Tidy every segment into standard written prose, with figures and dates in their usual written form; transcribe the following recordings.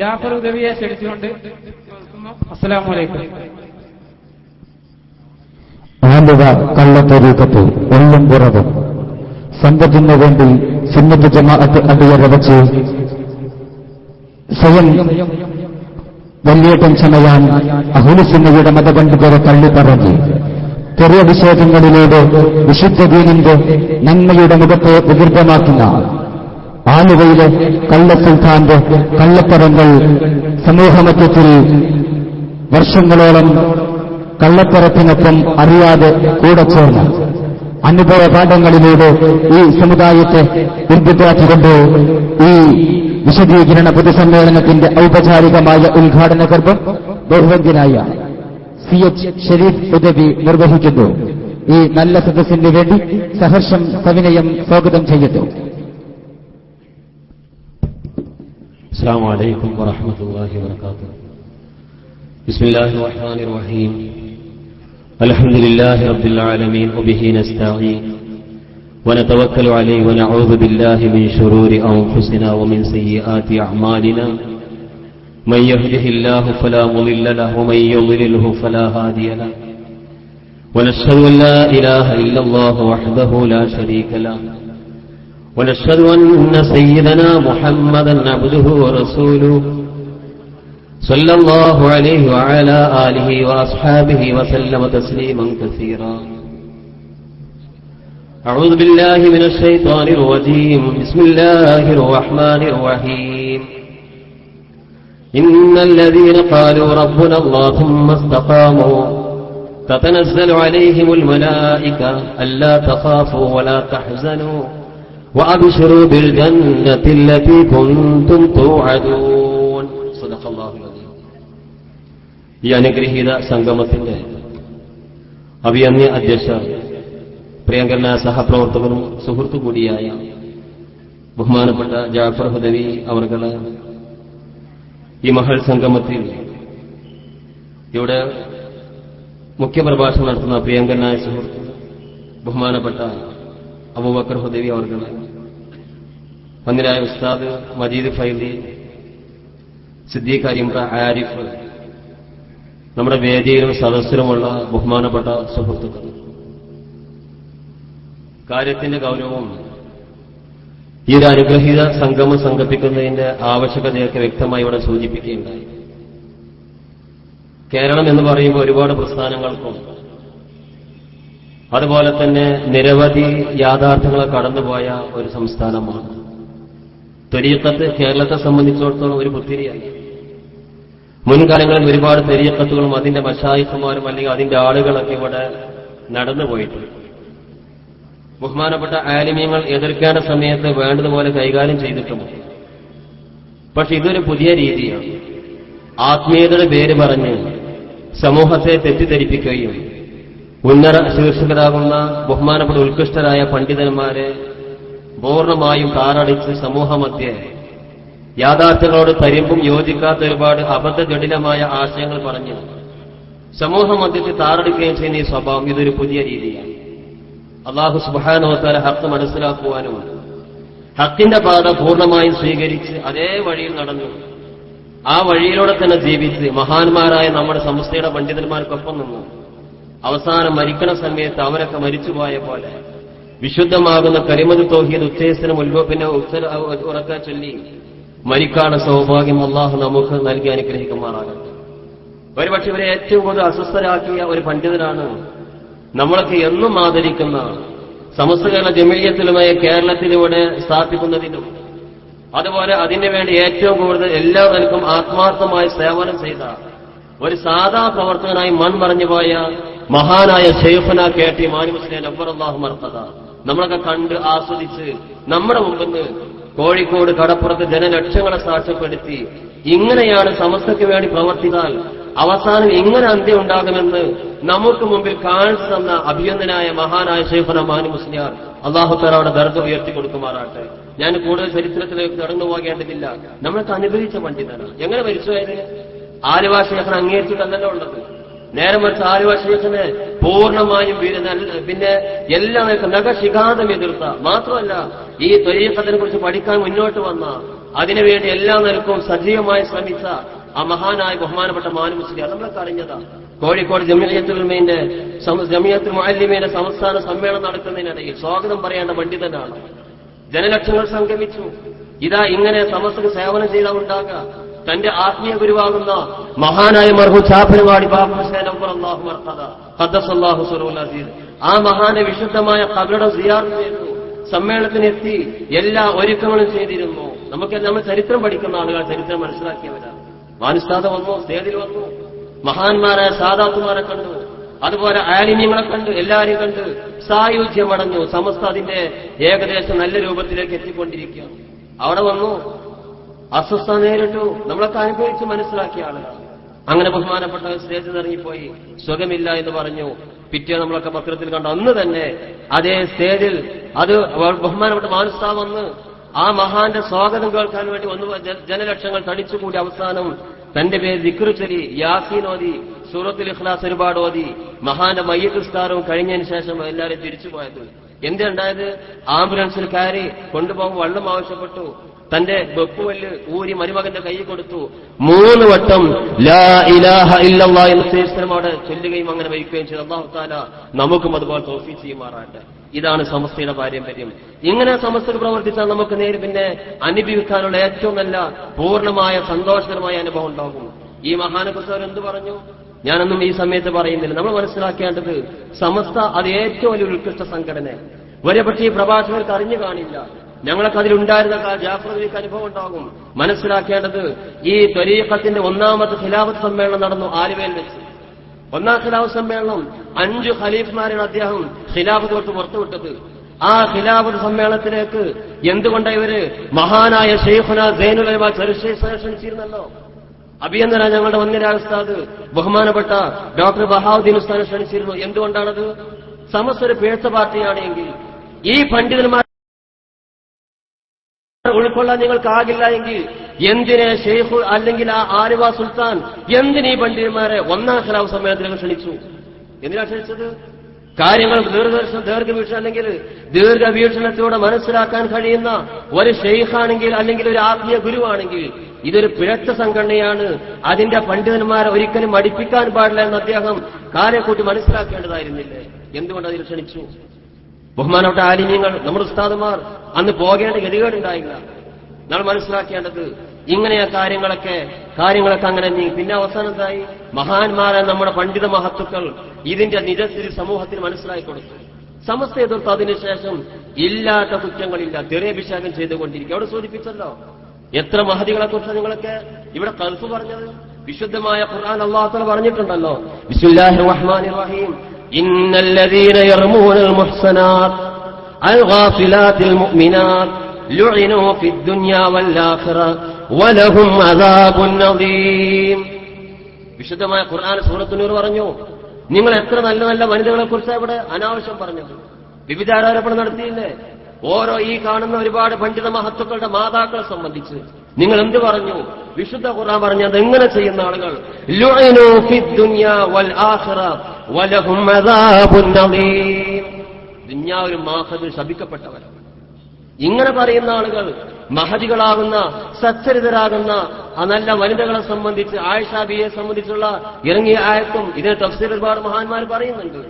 ജാഫർ ഉദവിയെ ക്ഷണിച്ചുകൊണ്ട് അസ്സലാമു അലൈക്കും. ആലുവ കള്ളത്തരീക്കത്ത് ഒന്നും കുറവും സമ്പത്തിനു വേണ്ടി സുന്നത്ത് ജമാഅത്ത് അടിയറവച്ച് സ്വയം വലിയേട്ടം ചമയാൻ അഹ്ലുസുന്നയുടെ മതപണ്ഡിതരെ തള്ളിപ്പറഞ്ഞ് ചെറിയ വിഷയങ്ങളിലൂടെ വിശുദ്ധ ദീനിന്റെ നന്മയുടെ മുഖത്തെ വികൃതമാക്കുന്ന ആലുവയിലെ കള്ള സുൽത്താന്റെ കള്ളത്തരങ്ങൾ സമൂഹമധ്യത്തിൽ വർഷങ്ങളോളം കള്ളത്തരത്തിനൊപ്പം അറിയാതെ കൂടെ ചേർന്ന് അനുഭവ പാഠങ്ങളിലൂടെ ഈ സമുദായത്തെ ഉദ്ബുദ്ധാക്കിക്കൊണ്ട് ഈ വിശദീകരണ പൊതുസമ്മേളനത്തിന്റെ ഔപചാരികമായ ഉദ്ഘാടന കർമ്മം ബഹുവന്യനായ CH ഷരീഫ് ഉദവി നിർവഹിക്കുന്നു. ഈ നല്ല സദസ്സിന് വേണ്ടി സഹർഷം സവിനയം സ്വാഗതം ചെയ്യുന്നു. السلام عليكم ورحمة الله وبركاته. بسم الله الرحمن الرحيم. الحمد لله رب العالمين وبه نستعين ونتوكل عليه ونعوذ بالله من شرور أنفسنا ومن سيئات أعمالنا. من يهده الله فلا مضل له ومن يضلله فلا هادي له. ونشهد أن لا إله إلا الله وحده لا شريك له. ونشهد أن سيدنا محمدا عبده ورسوله صلى الله عليه وعلى آله وأصحابه وسلم تسليما كثيرا. أعوذ بالله من الشيطان الرجيم. بسم الله الرحمن الرحيم. إن الذين قالوا ربنا الله ثم استقاموا تتنزل عليهم الملائكة ألا تخافوا ولا تحزنوا وأبشروا بالجنة التي كنتم توعدون. صدق الله العظيم. ഈ അനുഗ്രഹീത സംഗമത്തിന്റെ അഭിയന്യ അധ്യക്ഷർ, പ്രിയങ്കരനായ സഹപ്രവർത്തകനും സുഹൃത്തു കൂടിയായ ബഹുമാനപ്പെട്ട ജാഫർ ഹുദവി അവർകള്, ഈ മഹൽ സംഗമത്തിൽ ഇവിടെ മുഖ്യപ്രഭാഷണം നടത്തുന്ന പ്രിയങ്കരനായ സുഹൃത്ത് ബഹുമാനപ്പെട്ട അബൂബക്കർ ഹുദവി അവർകള്, വന്യരായ ഉസ്താദ് മജീദ് ഫൈലി, സിദ്ദീഖ് അരിമ്ര ആരിഫ്, നമ്മുടെ വേദിയിലും സദസ്സിലുമുള്ള ബഹുമാനപ്പെട്ട സുഹൃത്തുക്കൾ, കാര്യത്തിന്റെ ഗൗരവവും ഈ ഒരു അനുഗ്രഹീത സംഗമം സംഘടിപ്പിക്കുന്നതിന്റെ ആവശ്യകതയൊക്കെ വ്യക്തമായി ഇവിടെ സൂചിപ്പിക്കുകയുണ്ടായി. കേരളം എന്ന് പറയുമ്പോൾ ഒരുപാട് പ്രസ്ഥാനങ്ങൾക്കും അതുപോലെ തന്നെ നിരവധി യാഥാർത്ഥ്യങ്ങളെ കടന്നുപോയ ഒരു സംസ്ഥാനമാണ്. ത്വരീഖത്ത് കേരളത്തെ സംബന്ധിച്ചിടത്തോളം ഒരു പുത്തിരിയല്ല. മുൻകാലങ്ങളിൽ ഒരുപാട് ത്വരീഖത്തുകളും അതിന്റെ മശായിഖുമാരും അല്ലെങ്കിൽ അതിന്റെ ആളുകളൊക്കെ ഇവിടെ നടന്നുപോയിട്ടുണ്ട്. ബഹുമാനപ്പെട്ട ആലിമീങ്ങൾ എതിർക്കേണ്ട സമയത്ത് വേണ്ടതുപോലെ കൈകാര്യം ചെയ്തിട്ടുമുണ്ട്. പക്ഷെ ഇതൊരു പുതിയ രീതിയാണ്. ആത്മീയതയുടെ പേര് പറഞ്ഞ് സമൂഹത്തെ തെറ്റിദ്ധരിപ്പിക്കുകയും ഉന്നത ശീർഷകരാകുന്ന ബഹുമാനപ്പെട്ട ഉത്കൃഷ്ടരായ പണ്ഡിതന്മാരെ പൂർണ്ണമായും താറടിച്ച് സമൂഹമധ്യേ യാഥാർത്ഥ്യങ്ങളോട് തരിമ്പും യോജിക്കാത്ത ഒരുപാട് അബദ്ധജടിലമായ ആശയങ്ങൾ പറഞ്ഞ് സമൂഹമധ്യത്തിൽ താറടിക്കുകയും ചെയ്യുന്ന ഈ സ്വഭാവം ഇതൊരു പുതിയ രീതിയാണ്. അല്ലാഹു സുബ്ഹാനഹു വ തആല ഹഖ് മനസ്സിലാക്കുവാനും ഹഖിന്റെ പാത പൂർണ്ണമായും സ്വീകരിച്ച് അതേ വഴിയിൽ നടന്നു ആ വഴിയിലൂടെ തന്നെ ജീവിച്ച് മഹാന്മാരായ നമ്മുടെ സംസ്ഥയുടെ പണ്ഡിതന്മാർക്കൊപ്പം നിന്നു അവസാനം മരിക്കണ സമയത്ത് അവരൊക്കെ മരിച്ചുപോയ പോലെ വിശുദ്ധമാകുന്ന കലിമത്ത് തൗഹീദ് ഉച്ചേസനം പിന്നെ ഉറക്ക ചൊല്ലി മരിക്കാനുള്ള സൗഭാഗ്യം അല്ലാഹു നമുക്ക് നൽകി അനുഗ്രഹിക്കുമാറാകട്ടെ. ഒരുപക്ഷെ ഇവരെ ഏറ്റവും കൂടുതൽ അസ്വസ്ഥരാക്കിയ ഒരു പണ്ഡിതനാണ് നമ്മളൊക്കെ എന്നും ആദരിക്കുന്ന സമസ്ത കേരള ജമീയത്തുലമായ കേരളത്തിലൂടെ സ്ഥാപിക്കുന്നതിനും അതുപോലെ അതിനുവേണ്ടി ഏറ്റവും കൂടുതൽ എല്ലാ നിലക്കും ആത്മാർത്ഥമായി സേവനം ചെയ്ത ഒരു സാധാ പ്രവർത്തകനായി മൺമറഞ്ഞുപോയ മഹാനായ ശൈഖുന KT മാനി മുസ്ലിയാർ നവ്വറല്ലാഹു മർഖദ നമ്മളൊക്കെ കണ്ട് ആസ്വദിച്ച് നമ്മുടെ മുമ്പിന്ന് കോഴിക്കോട് കടപ്പുറത്ത് ജനലക്ഷങ്ങളെ സാക്ഷ്യപ്പെടുത്തി ഇങ്ങനെയാണ് സമസ്തയ്ക്ക് വേണ്ടി പ്രവർത്തിച്ചാൽ അവസാനം ഇങ്ങനെ അന്ത്യം ഉണ്ടാകുമെന്ന് നമുക്ക് മുമ്പിൽ കാണിച്ചു തന്ന അഭിയന്തനായ മഹാനായ ശൈഖുന മാനി മുസ്ലിയാർ അല്ലാഹു തആല അവിടെ ദർജ ഉയർത്തി കൊടുക്കുമാറാട്ടെ. ഞാൻ കൂടുതൽ ചരിത്രത്തിലേക്ക് കടന്നു പോകേണ്ടതില്ല. നമ്മളൊക്കെ അനുഭവിച്ച പണ്ഡിതനാണ്. എങ്ങനെ മരിച്ചുപോയത്? ആലുവ ശൈഖിനെ അംഗീകരിച്ചിട്ടല്ലല്ലോ ഉള്ളത്. നേരെ മറിച്ച് ആലുവ ശൈഖിനെ പൂർണ്ണമായും പിന്നെ എല്ലാ നഖശിഖാന്തം എതിർത്ത മാത്രമല്ല ഈ ത്വരീഖത്തിനെ കുറിച്ച് പഠിക്കാൻ മുന്നോട്ട് വന്ന അതിനുവേണ്ടി എല്ലാ നിലക്കും സജീവമായി ശ്രമിച്ച ആ മഹാനായ ബഹുമാനപ്പെട്ട മാനു മുസ്ലിയാർ നമ്മളൊക്കെ അറിഞ്ഞതാ. കോഴിക്കോട് ജമിയത്തുൽ മുഅല്ലിമീന്റെ സംസ്ഥാന സമ്മേളനം നടക്കുന്നതിനിടയിൽ സ്വാഗതം പറയേണ്ട പണ്ഡിതനാണ്. ജനലക്ഷങ്ങൾ സംഗമിച്ചു. ഇതാ ഇങ്ങനെ സമസ്തക്ക് സേവനം ചെയ്താൽ ഉണ്ടാകുക തന്റെ ആത്മീയ ഗുരുവാകുന്ന മഹാനായ മർഹൂം ചാപ്പനങ്ങാടി ബാബു ഹുസൈൻ അല്ലാഹു മർഖദ ഖദ്ദസല്ലാഹു സിറഹുൽ അസീസ് ആ മഹാന്റെ വിശുദ്ധമായ ഖബറിടം സിയാറത്ത് ചെയ്തു. സമ്മേളനത്തിനെത്തി എല്ലാ ഒരുക്കങ്ങളും ചെയ്തിരുന്നു. നമ്മൾ ചരിത്രം പഠിക്കുന്ന ആളുകൾ ചരിത്രം മനസ്സിലാക്കിയവരാണ്. മാനുസ്താദ വന്നു, സ്റ്റേജിൽ വന്നു, മഹാന്മാരായ സാദാത്തുമാരെ കണ്ടു, അതുപോലെ ആലിമ്യങ്ങളെ കണ്ടു, എല്ലാവരെയും കണ്ട് സായുജ്യമടഞ്ഞു. സമസ്ത അതിന്റെ ഏകദേശം നല്ല രൂപത്തിലേക്ക് എത്തിക്കൊണ്ടിരിക്കുകയാണ്. അവിടെ വന്നു, അസ്വസ്ഥത നേരിട്ടു, നമ്മളൊക്കെ അനുഭവിച്ച് മനസ്സിലാക്കിയ ആളുകൾ. അങ്ങനെ ബഹുമാനപ്പെട്ട സ്റ്റേജിൽ ഇറങ്ങിപ്പോയി, സുഖമില്ല എന്ന് പറഞ്ഞു. പിറ്റേ നമ്മളൊക്കെ പത്രത്തിൽ കണ്ട അന്ന് തന്നെ അതേ സ്റ്റേജിൽ അത് ബഹുമാനപ്പെട്ട മാനുസ്താദ് വന്ന് ആ മഹാന്റെ സ്വാഗതം കേൾക്കാൻ വേണ്ടി ഒന്ന് ജനലക്ഷങ്ങൾ തടിച്ചുകൂടി അവസാനം തന്റെ പേര് ദിക്ർ ചൊല്ലി, യാസീൻ ഓതി, സൂറത്തുൽ ഇഖ്ലാസ് ഒരുപാട് ഓതി, മഹാന്റെ മയ്യിത്ത് നിസ്കാരവും കഴിഞ്ഞതിന് ശേഷം എല്ലാവരും തിരിച്ചുപോയത്. എന്തുണ്ടായത്? ആംബുലൻസിൽ കയറി കൊണ്ടുപോകുമ്പോൾ വെള്ളം ആവശ്യപ്പെട്ടു. തന്റെ വെപ്പുവല്ല് ഊരി മരുമകന്റെ കൈ കൊടുത്തു. 3 വട്ടം ലാ ഇലാഹ ഇല്ലല്ലാഹ് എന്ന് ശേഷം അവിടെ ചൊല്ലുകയും അങ്ങനെ വയ്ക്കുകയും ചെയ്തു. അല്ലാഹു തആല നമുക്കും അതുപോലെ തൗഫീഖ് ചെയ്യുമാറാകട്ടെ. ഇതാണ് സമസ്തയുടെ പാരമ്പര്യം. ഇങ്ങനെ സമസ്തക്ക് പ്രവർത്തിച്ചാൽ നമുക്ക് പിന്നെ അനുഭവിക്കാനുള്ള ഏറ്റവും നല്ല പൂർണ്ണമായ സന്തോഷകരമായ അനുഭവം ഉണ്ടാകും. ഈ മഹാനെക്കുറിച്ച് അവരെന്ത് പറഞ്ഞു ഞാനൊന്നും ഈ സമയത്ത് പറയുന്നില്ല. നമ്മൾ മനസ്സിലാക്കേണ്ടത് സമസ്ത അത് ഏറ്റവും വലിയ ഉത്കൃഷ്ട സംഘടന. ഒരുപക്ഷെ ഈ പ്രഭാഷകർക്ക് അറിഞ്ഞു കാണില്ല. ഞങ്ങൾക്ക് അതിലുണ്ടായിരുന്ന ജാഫർക്ക് അനുഭവം ഉണ്ടാകും. മനസ്സിലാക്കേണ്ടത് ഈ ത്വരീഖത്തിന്റെ 1ാമത്തെ ഖിലാഫത്ത് സമ്മേളനം നടന്നു ആലുവയിൽ വെച്ച്. 1ാം ഖിലാഫത്ത് സമ്മേളനം 5 ഖലീഫ്മാരാണ് അദ്ദേഹം ഖിലാഫത്ത് തൊട്ട് പുറത്തുവിട്ടത്. ആ ഖിലാഫത്ത് സമ്മേളനത്തിലേക്ക് എന്തുകൊണ്ടാണ് ഇവര് മഹാനായ ശൈഖുന സൈനുൽ ഉലമ ക്ഷണിച്ചിരുന്നല്ലോ. അഭിയന്തര ഞങ്ങളുടെ വന്യരായ ഉസ്താദ് ബഹുമാനപ്പെട്ട ഡോക്ടർ ബഹാവുദ്ദീൻ ഉസ്താദിനെ ക്ഷണിച്ചിരുന്നു. എന്തുകൊണ്ടാണത്? സമസ്ത ഒരു പേഴ്ച പാർട്ടിയാണെങ്കിൽ ഈ പണ്ഡിതന്മാർ ഉൾക്കൊള്ളാൻ നിങ്ങൾക്കാകില്ല എങ്കിൽ എന്തിനെ ഷെയ്ഖ് അല്ലെങ്കിൽ ആ ആലുവ സുൽത്താൻ എന്തിനീ പണ്ഡിതന്മാരെ 1ാം ഖിലാഫത്ത് സമ്മേളനത്തിലേക്ക് ക്ഷണിച്ചു? എന്തിനാ ക്ഷണിച്ചത്? കാര്യങ്ങൾ ദീർഘവീക്ഷണം അല്ലെങ്കിൽ ദീർഘവീക്ഷണത്തോടെ മനസ്സിലാക്കാൻ കഴിയുന്ന ഒരു ഷെയ്ഖാണെങ്കിൽ അല്ലെങ്കിൽ ഒരു ആത്മീയ ഗുരുവാണെങ്കിൽ ഇതൊരു പിഴച്ച സംഘടനയാണ്, അതിന്റെ പണ്ഡിതന്മാരെ ഒരിക്കലും മടിപ്പിക്കാൻ പാടില്ല എന്ന് അദ്ദേഹം കാര്യക്കൂട്ടി മനസ്സിലാക്കേണ്ടതായിരുന്നില്ലേ? എന്തുകൊണ്ട് അതിൽ ക്ഷണിച്ചു? ബഹുമാനപ്പെട്ട ആലിമ്യങ്ങൾ നമ്മുടെ ഉസ്താദുമാർ അന്ന് പോകേണ്ട ഗതികേടുണ്ടായില്ല. നമ്മൾ മനസ്സിലാക്കേണ്ടത് ഇങ്ങനെയാ കാര്യങ്ങളൊക്കെ അങ്ങനെ നീങ്ങി. പിന്നെ അവസാനത്തായി മഹാന്മാരായ നമ്മുടെ പണ്ഡിത മഹത്തുക്കൾ ഇതിന്റെ നിജസ്ഥിതി സമൂഹത്തിന് മനസ്സിലാക്കി കൊടുത്തു. സമസ്ത എതിർത്ത് അതിനുശേഷം ഇല്ലാത്ത കുറ്റങ്ങളില്ല, തെറിയഭിഷേകം ചെയ്തുകൊണ്ടിരിക്കും. അവിടെ സൂചിപ്പിച്ചല്ലോ എത്ര മഹദികളെ കുറിച്ച് നിങ്ങളൊക്കെ ഇവിടെ ഖൽഫ് പറഞ്ഞത്. വിശുദ്ധമായ ഖുർആൻ അല്ലാഹു തആല പറഞ്ഞിട്ടുണ്ടല്ലോ, ബിസ്മില്ലാഹിർ റഹ്മാനിർ റഹീം ഇന്നല്ലദീന യർമൂനൽ മുഹ്സനാത് അൽ ഗാഫിലാത്തിൽ മുഅ്മിനാത് ലുഇനൂ ഫിദ് ദുനിയാ വൽ ആഖിറ വലഹും അദാബുൻ അദീം. വിശുദ്ധമായ ഖുർആൻ സൂറത്തുൽ നൂർ പറഞ്ഞു, നിങ്ങൾ എത്ര നല്ല നല്ല വനിതകളെ കുറിച്ചാണ് ഇവിടെ അനാവശ്യം പറഞ്ഞത്, വിവിധാരോപണം നടത്തിയില്ലേ? ഓരോ ഈ കാണുന്ന ഒരുപാട് പണ്ഡിത മഹത്തുക്കളുടെ മാതാക്കളെ സംബന്ധിച്ച് നിങ്ങൾ എന്ത് പറഞ്ഞു? വിശുദ്ധ ഖുർആൻ പറഞ്ഞത് എങ്ങനെ ചെയ്യുന്ന ആളുകൾ ലുഇനൂ ഫിദ് ദുനിയാ വൽ ആഖിറ വലഹും അദാബുൻ അദീം. ദുനിയാവിലും ആഖിറത്തിലും ശപിക്കപ്പെട്ടവരാണ്. ഇങ്ങനെ പറയുന്ന ആളുകൾ മഹദികളാകുന്ന സച്ചരിതരാകുന്ന ആ നല്ല വനിതകളെ സംബന്ധിച്ച് ആയിഷ ബിയെ സംബന്ധിച്ചുള്ള ഇറങ്ങിയ ആയത്തും ഇതിന് തഫ്സീർ ഒരുപാട് മഹാന്മാർ പറയുന്നുണ്ട്.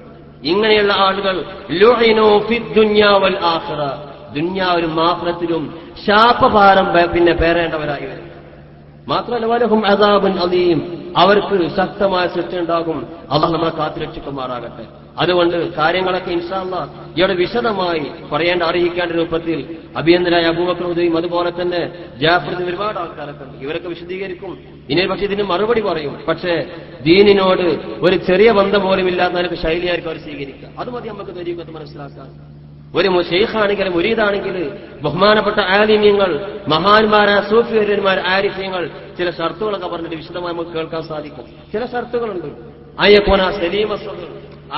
ഇങ്ങനെയുള്ള ആളുകൾ ലുഇനൂ ഫിദ് ദുനിയാ വൽ ആഖിറ, ദുനിയാവിലും ആഖിറത്തിലും ശാപഭാരം പിന്നെ പേരേണ്ടവരായി വരും. മാത്രമല്ല വലഹും അദാബുൻ അദീം, അവർക്ക് ശക്തമായ ശിക്ഷ ഉണ്ടാകും. അല്ലാഹു നമ്മളെ കാത്തുരക്ഷിക്കുമാറാകട്ടെ. അതുകൊണ്ട് കാര്യങ്ങളൊക്കെ ഇൻഷാ അല്ലാഹ് ഇവിടെ വിശദമായി പറയേണ്ട അറിയിക്കേണ്ട രൂപത്തിൽ അഭിയന്തരായ അബൂബക്കർ ഉദയും അതുപോലെ തന്നെ ജാഫർ ഒരുപാട് ആൾക്കാരൊക്കെ ഉണ്ട്. ഇവരൊക്കെ വിശദീകരിക്കും. ഇനി പക്ഷെ ഇതിന് മറുപടി പറയും. പക്ഷേ ദീനിനോട് ഒരു ചെറിയ ബന്ധം പോലും ഇല്ലാത്ത നിലക്ക് ശൈലിയായിരിക്കും അവർ സ്വീകരിക്കുക. അത് മതി നമുക്ക് ത്വരീഖത്ത് മനസ്സിലാക്കാൻ. ഒരു ശൈഖാണെങ്കിലും മുരീദാണെങ്കിൽ ബഹുമാനപ്പെട്ട ആലിമ്യങ്ങൾ മഹാന്മാരായ സൂഫിവര്യന്മാർ ആരിഫ്യങ്ങൾ ചില ഷർത്തുകളൊക്കെ പറഞ്ഞിട്ട് വിശദമായി നമുക്ക് കേൾക്കാൻ സാധിക്കും. ചില ഷർത്തുകളുണ്ട്. അയ്യക്കോന സലീമ സദർ,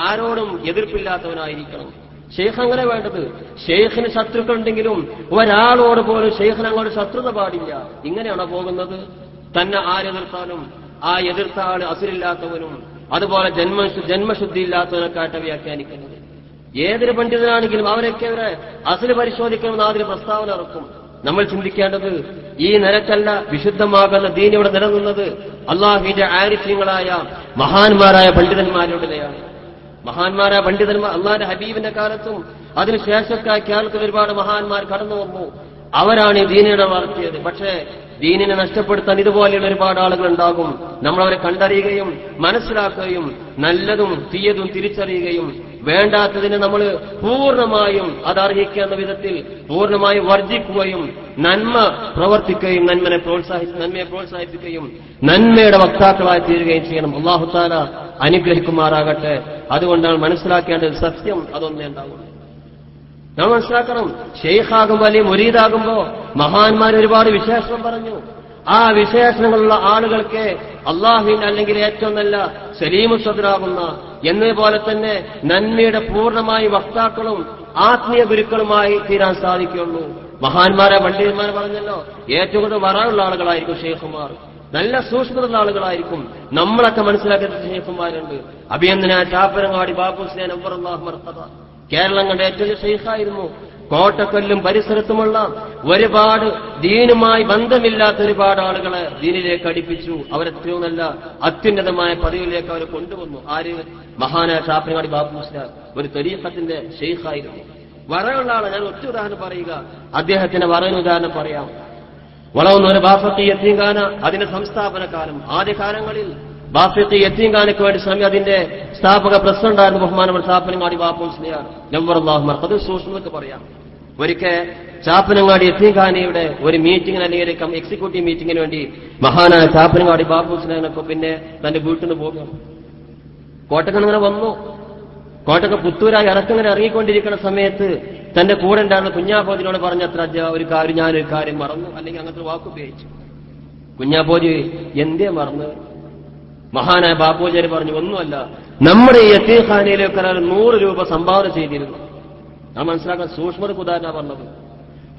ആരോടും എതിർപ്പില്ലാത്തവനായിരിക്കണം ഷെയ്ഖ്. അങ്ങനെ വേണ്ടത്. ഷെയ്ഖിന് ശത്രുക്കളുണ്ടെങ്കിലും ഒരാളോട് പോലും ഷെയ്ഖിന് അങ്ങോട്ട് ശത്രുത പാടില്ല. ഇങ്ങനെയാണോ പോകുന്നത്? തന്നെ ആരെതിർത്താലും ആ എതിർത്ത ആള് അസുരില്ലാത്തവനും അതുപോലെ ജന്മശുദ്ധി ഇല്ലാത്തവനൊക്കെയായിട്ട് വ്യാഖ്യാനിക്കുന്നത്. ഏതൊരു പണ്ഡിതനാണെങ്കിലും അവരൊക്കെ അവരെ അസുല് പരിശോധിക്കണമെന്ന് ആദ്യം പ്രസ്താവന ഇറക്കും. നമ്മൾ ചിന്തിക്കേണ്ടത് ഈ നിലക്കല്ല വിശുദ്ധമാകുന്ന ദീൻ ഇവിടെ നിലനിന്നത് അള്ളാഹുവിന്റെ ആരിഫ്യങ്ങളായ മഹാന്മാരായ പണ്ഡിതന്മാരുടെയാണ്. മഹാന്മാരായ പണ്ഡിതന്മാർ അള്ളാഹിന്റെ ഹബീബിന്റെ കാലത്തും അതിനുശേഷക്കായ കേരളത്തിൽ ഒരുപാട് മഹാന്മാർ കടന്നു വന്നു. അവരാണ് ഈ ദീനിനെ വളർത്തിയത്. പക്ഷേ ദീനിനെ നഷ്ടപ്പെടുത്താൻ ഇതുപോലെയുള്ള ഒരുപാട് ആളുകൾ ഉണ്ടാകും. നമ്മളവരെ കണ്ടറിയുകയും മനസ്സിലാക്കുകയും നല്ലതും തീയതും തിരിച്ചറിയുകയും വേണ്ടാത്തതിനെ നമ്മൾ പൂർണ്ണമായും അതർഹിക്കുന്ന വിധത്തിൽ പൂർണ്ണമായും വർജിക്കുകയും നന്മ പ്രവർത്തിക്കുകയും നന്മയെ പ്രോത്സാഹിപ്പിക്കുകയും നന്മയുടെ വക്താക്കളായി തീരുകയും ചെയ്യണം. അല്ലാഹു തആല അനുഗ്രഹിക്കുമാറാകട്ടെ. അതുകൊണ്ടാണ് മനസ്സിലാക്കേണ്ടത് സത്യം അതൊന്നേ ഉണ്ടാകുള്ളൂ. നമ്മൾ മനസ്സിലാക്കണം, ഷെയ്ഖാകുമ്പോ അല്ലെങ്കിൽ മുരീദാകുമ്പോ മഹാന്മാർ ഒരുപാട് വിശേഷണം പറഞ്ഞു. ആ വിശേഷണങ്ങളുള്ള ആളുകൾക്ക് അള്ളാഹുവിന് അല്ലെങ്കിൽ ഏറ്റവും നല്ല സലീമു സദ്റാകുന്ന എന്നതുപോലെ തന്നെ നന്മയുടെ പൂർണ്ണമായി വക്താക്കളും ആത്മീയ ഗുരുക്കളുമായി തീരാൻ സാധിക്കുള്ളൂ. മഹാന്മാരെ പണ്ഡിതന്മാർ പറഞ്ഞല്ലോ, ഏറ്റവും കൂടുതൽ വറാനുള്ള ആളുകളായിരിക്കും ഷെയ്ഖുമാർ, നല്ല സൂക്ഷ്മതയുള്ള ആളുകളായിരിക്കും. നമ്മളൊക്കെ മനസ്സിലാക്കിയ ഷെയ്ഖുമാരുണ്ട്. അഭിയന്തനായ ചാപ്പരങ്ങാടി ബാബുസ്ലാൻ അബ്ബറല്ലാഹു മർഹബ കേരളം കണ്ട ഏറ്റവും ഷെയ്ഖായിരുന്നു. കോട്ടക്കൊല്ലും പരിസരത്തുമുള്ള ഒരുപാട് ദീനുമായി ബന്ധമില്ലാത്ത ഒരുപാട് ആളുകളെ ദീനിലേക്ക് അടുപ്പിച്ചു. അവരെത്രയോ നല്ല അത്യുന്നതമായ പദവിയിലേക്ക് അവർ കൊണ്ടുവന്നു. ആര്? മഹാനായ ചാപ്പരങ്ങാടി ബാബു മുസ്ലിയാർ ഒരു തരീഖത്തിന്റെ ഷെയ്ഖായിരുന്നു. വറയുള്ള ആളെ ഞാൻ ഒറ്റ ഉദാഹരണം പറയുക, അദ്ദേഹത്തിന്റെ വറവിന് ഉദാഹരണം പറയാം. വളവുന്നൊരു ബാഫക്കി യത്തീംഖാന അതിന്റെ സംസ്ഥാപനകാലം ആദ്യകാലങ്ങളിൽ ബാഫക്കി യത്തീംഖാനയ്ക്ക് വേണ്ടി ശ്രമി അതിന്റെ സ്ഥാപക പ്രസിഡന്റായിരുന്നു ബഹുമാനപ്പെട്ട ചാപ്പനങ്ങാടി ബാബു മുസ്ലിയാർ നവ്വറല്ലാഹു മർഖദ്. സൂക്ഷ്മക്ക് പറയാം, ഒരിക്കൽ ചാപ്പനങ്ങാടി യത്തീംഖാനയുടെ ഒരു മീറ്റിംഗിന് അല്ലെങ്കിൽ ഒരു എക്സിക്യൂട്ടീവ് മീറ്റിംഗിന് വേണ്ടി മഹാനായ ചാപ്പനങ്ങാടി ബാബു മുസ്ലിയാനൊക്കെ പിന്നെ തന്റെ വീട്ടിൽ നിന്ന് പോകും. കോട്ടക്കങ്ങനെ വന്നു. കോട്ടക്ക പുത്തൂരായി ഇറക്കങ്ങനെ ഇറങ്ങിക്കൊണ്ടിരിക്കുന്ന സമയത്ത് തന്റെ കൂടെ ഉണ്ടായിരുന്ന കുഞ്ഞാപ്പോജിനോട് പറഞ്ഞത്ര ഞാനൊരു കാര്യം മറന്നു, അല്ലെങ്കിൽ അങ്ങനത്തെ വാക്കുപയോഗിച്ചു. കുഞ്ഞാപ്പോജി എന്തേ മറന്ന്? മഹാനായ ബാപ്പുജാരി പറഞ്ഞു, ഒന്നുമല്ല, നമ്മുടെ ഈ യത്തീംഖാനയിലേക്ക് ഒരാൾ 100 രൂപ സംഭാവന ചെയ്തിരുന്നു. ഞാൻ മനസ്സിലാക്കാൻ സൂക്ഷ്മതക്ക് ഉദാഹരണ പറഞ്ഞത്.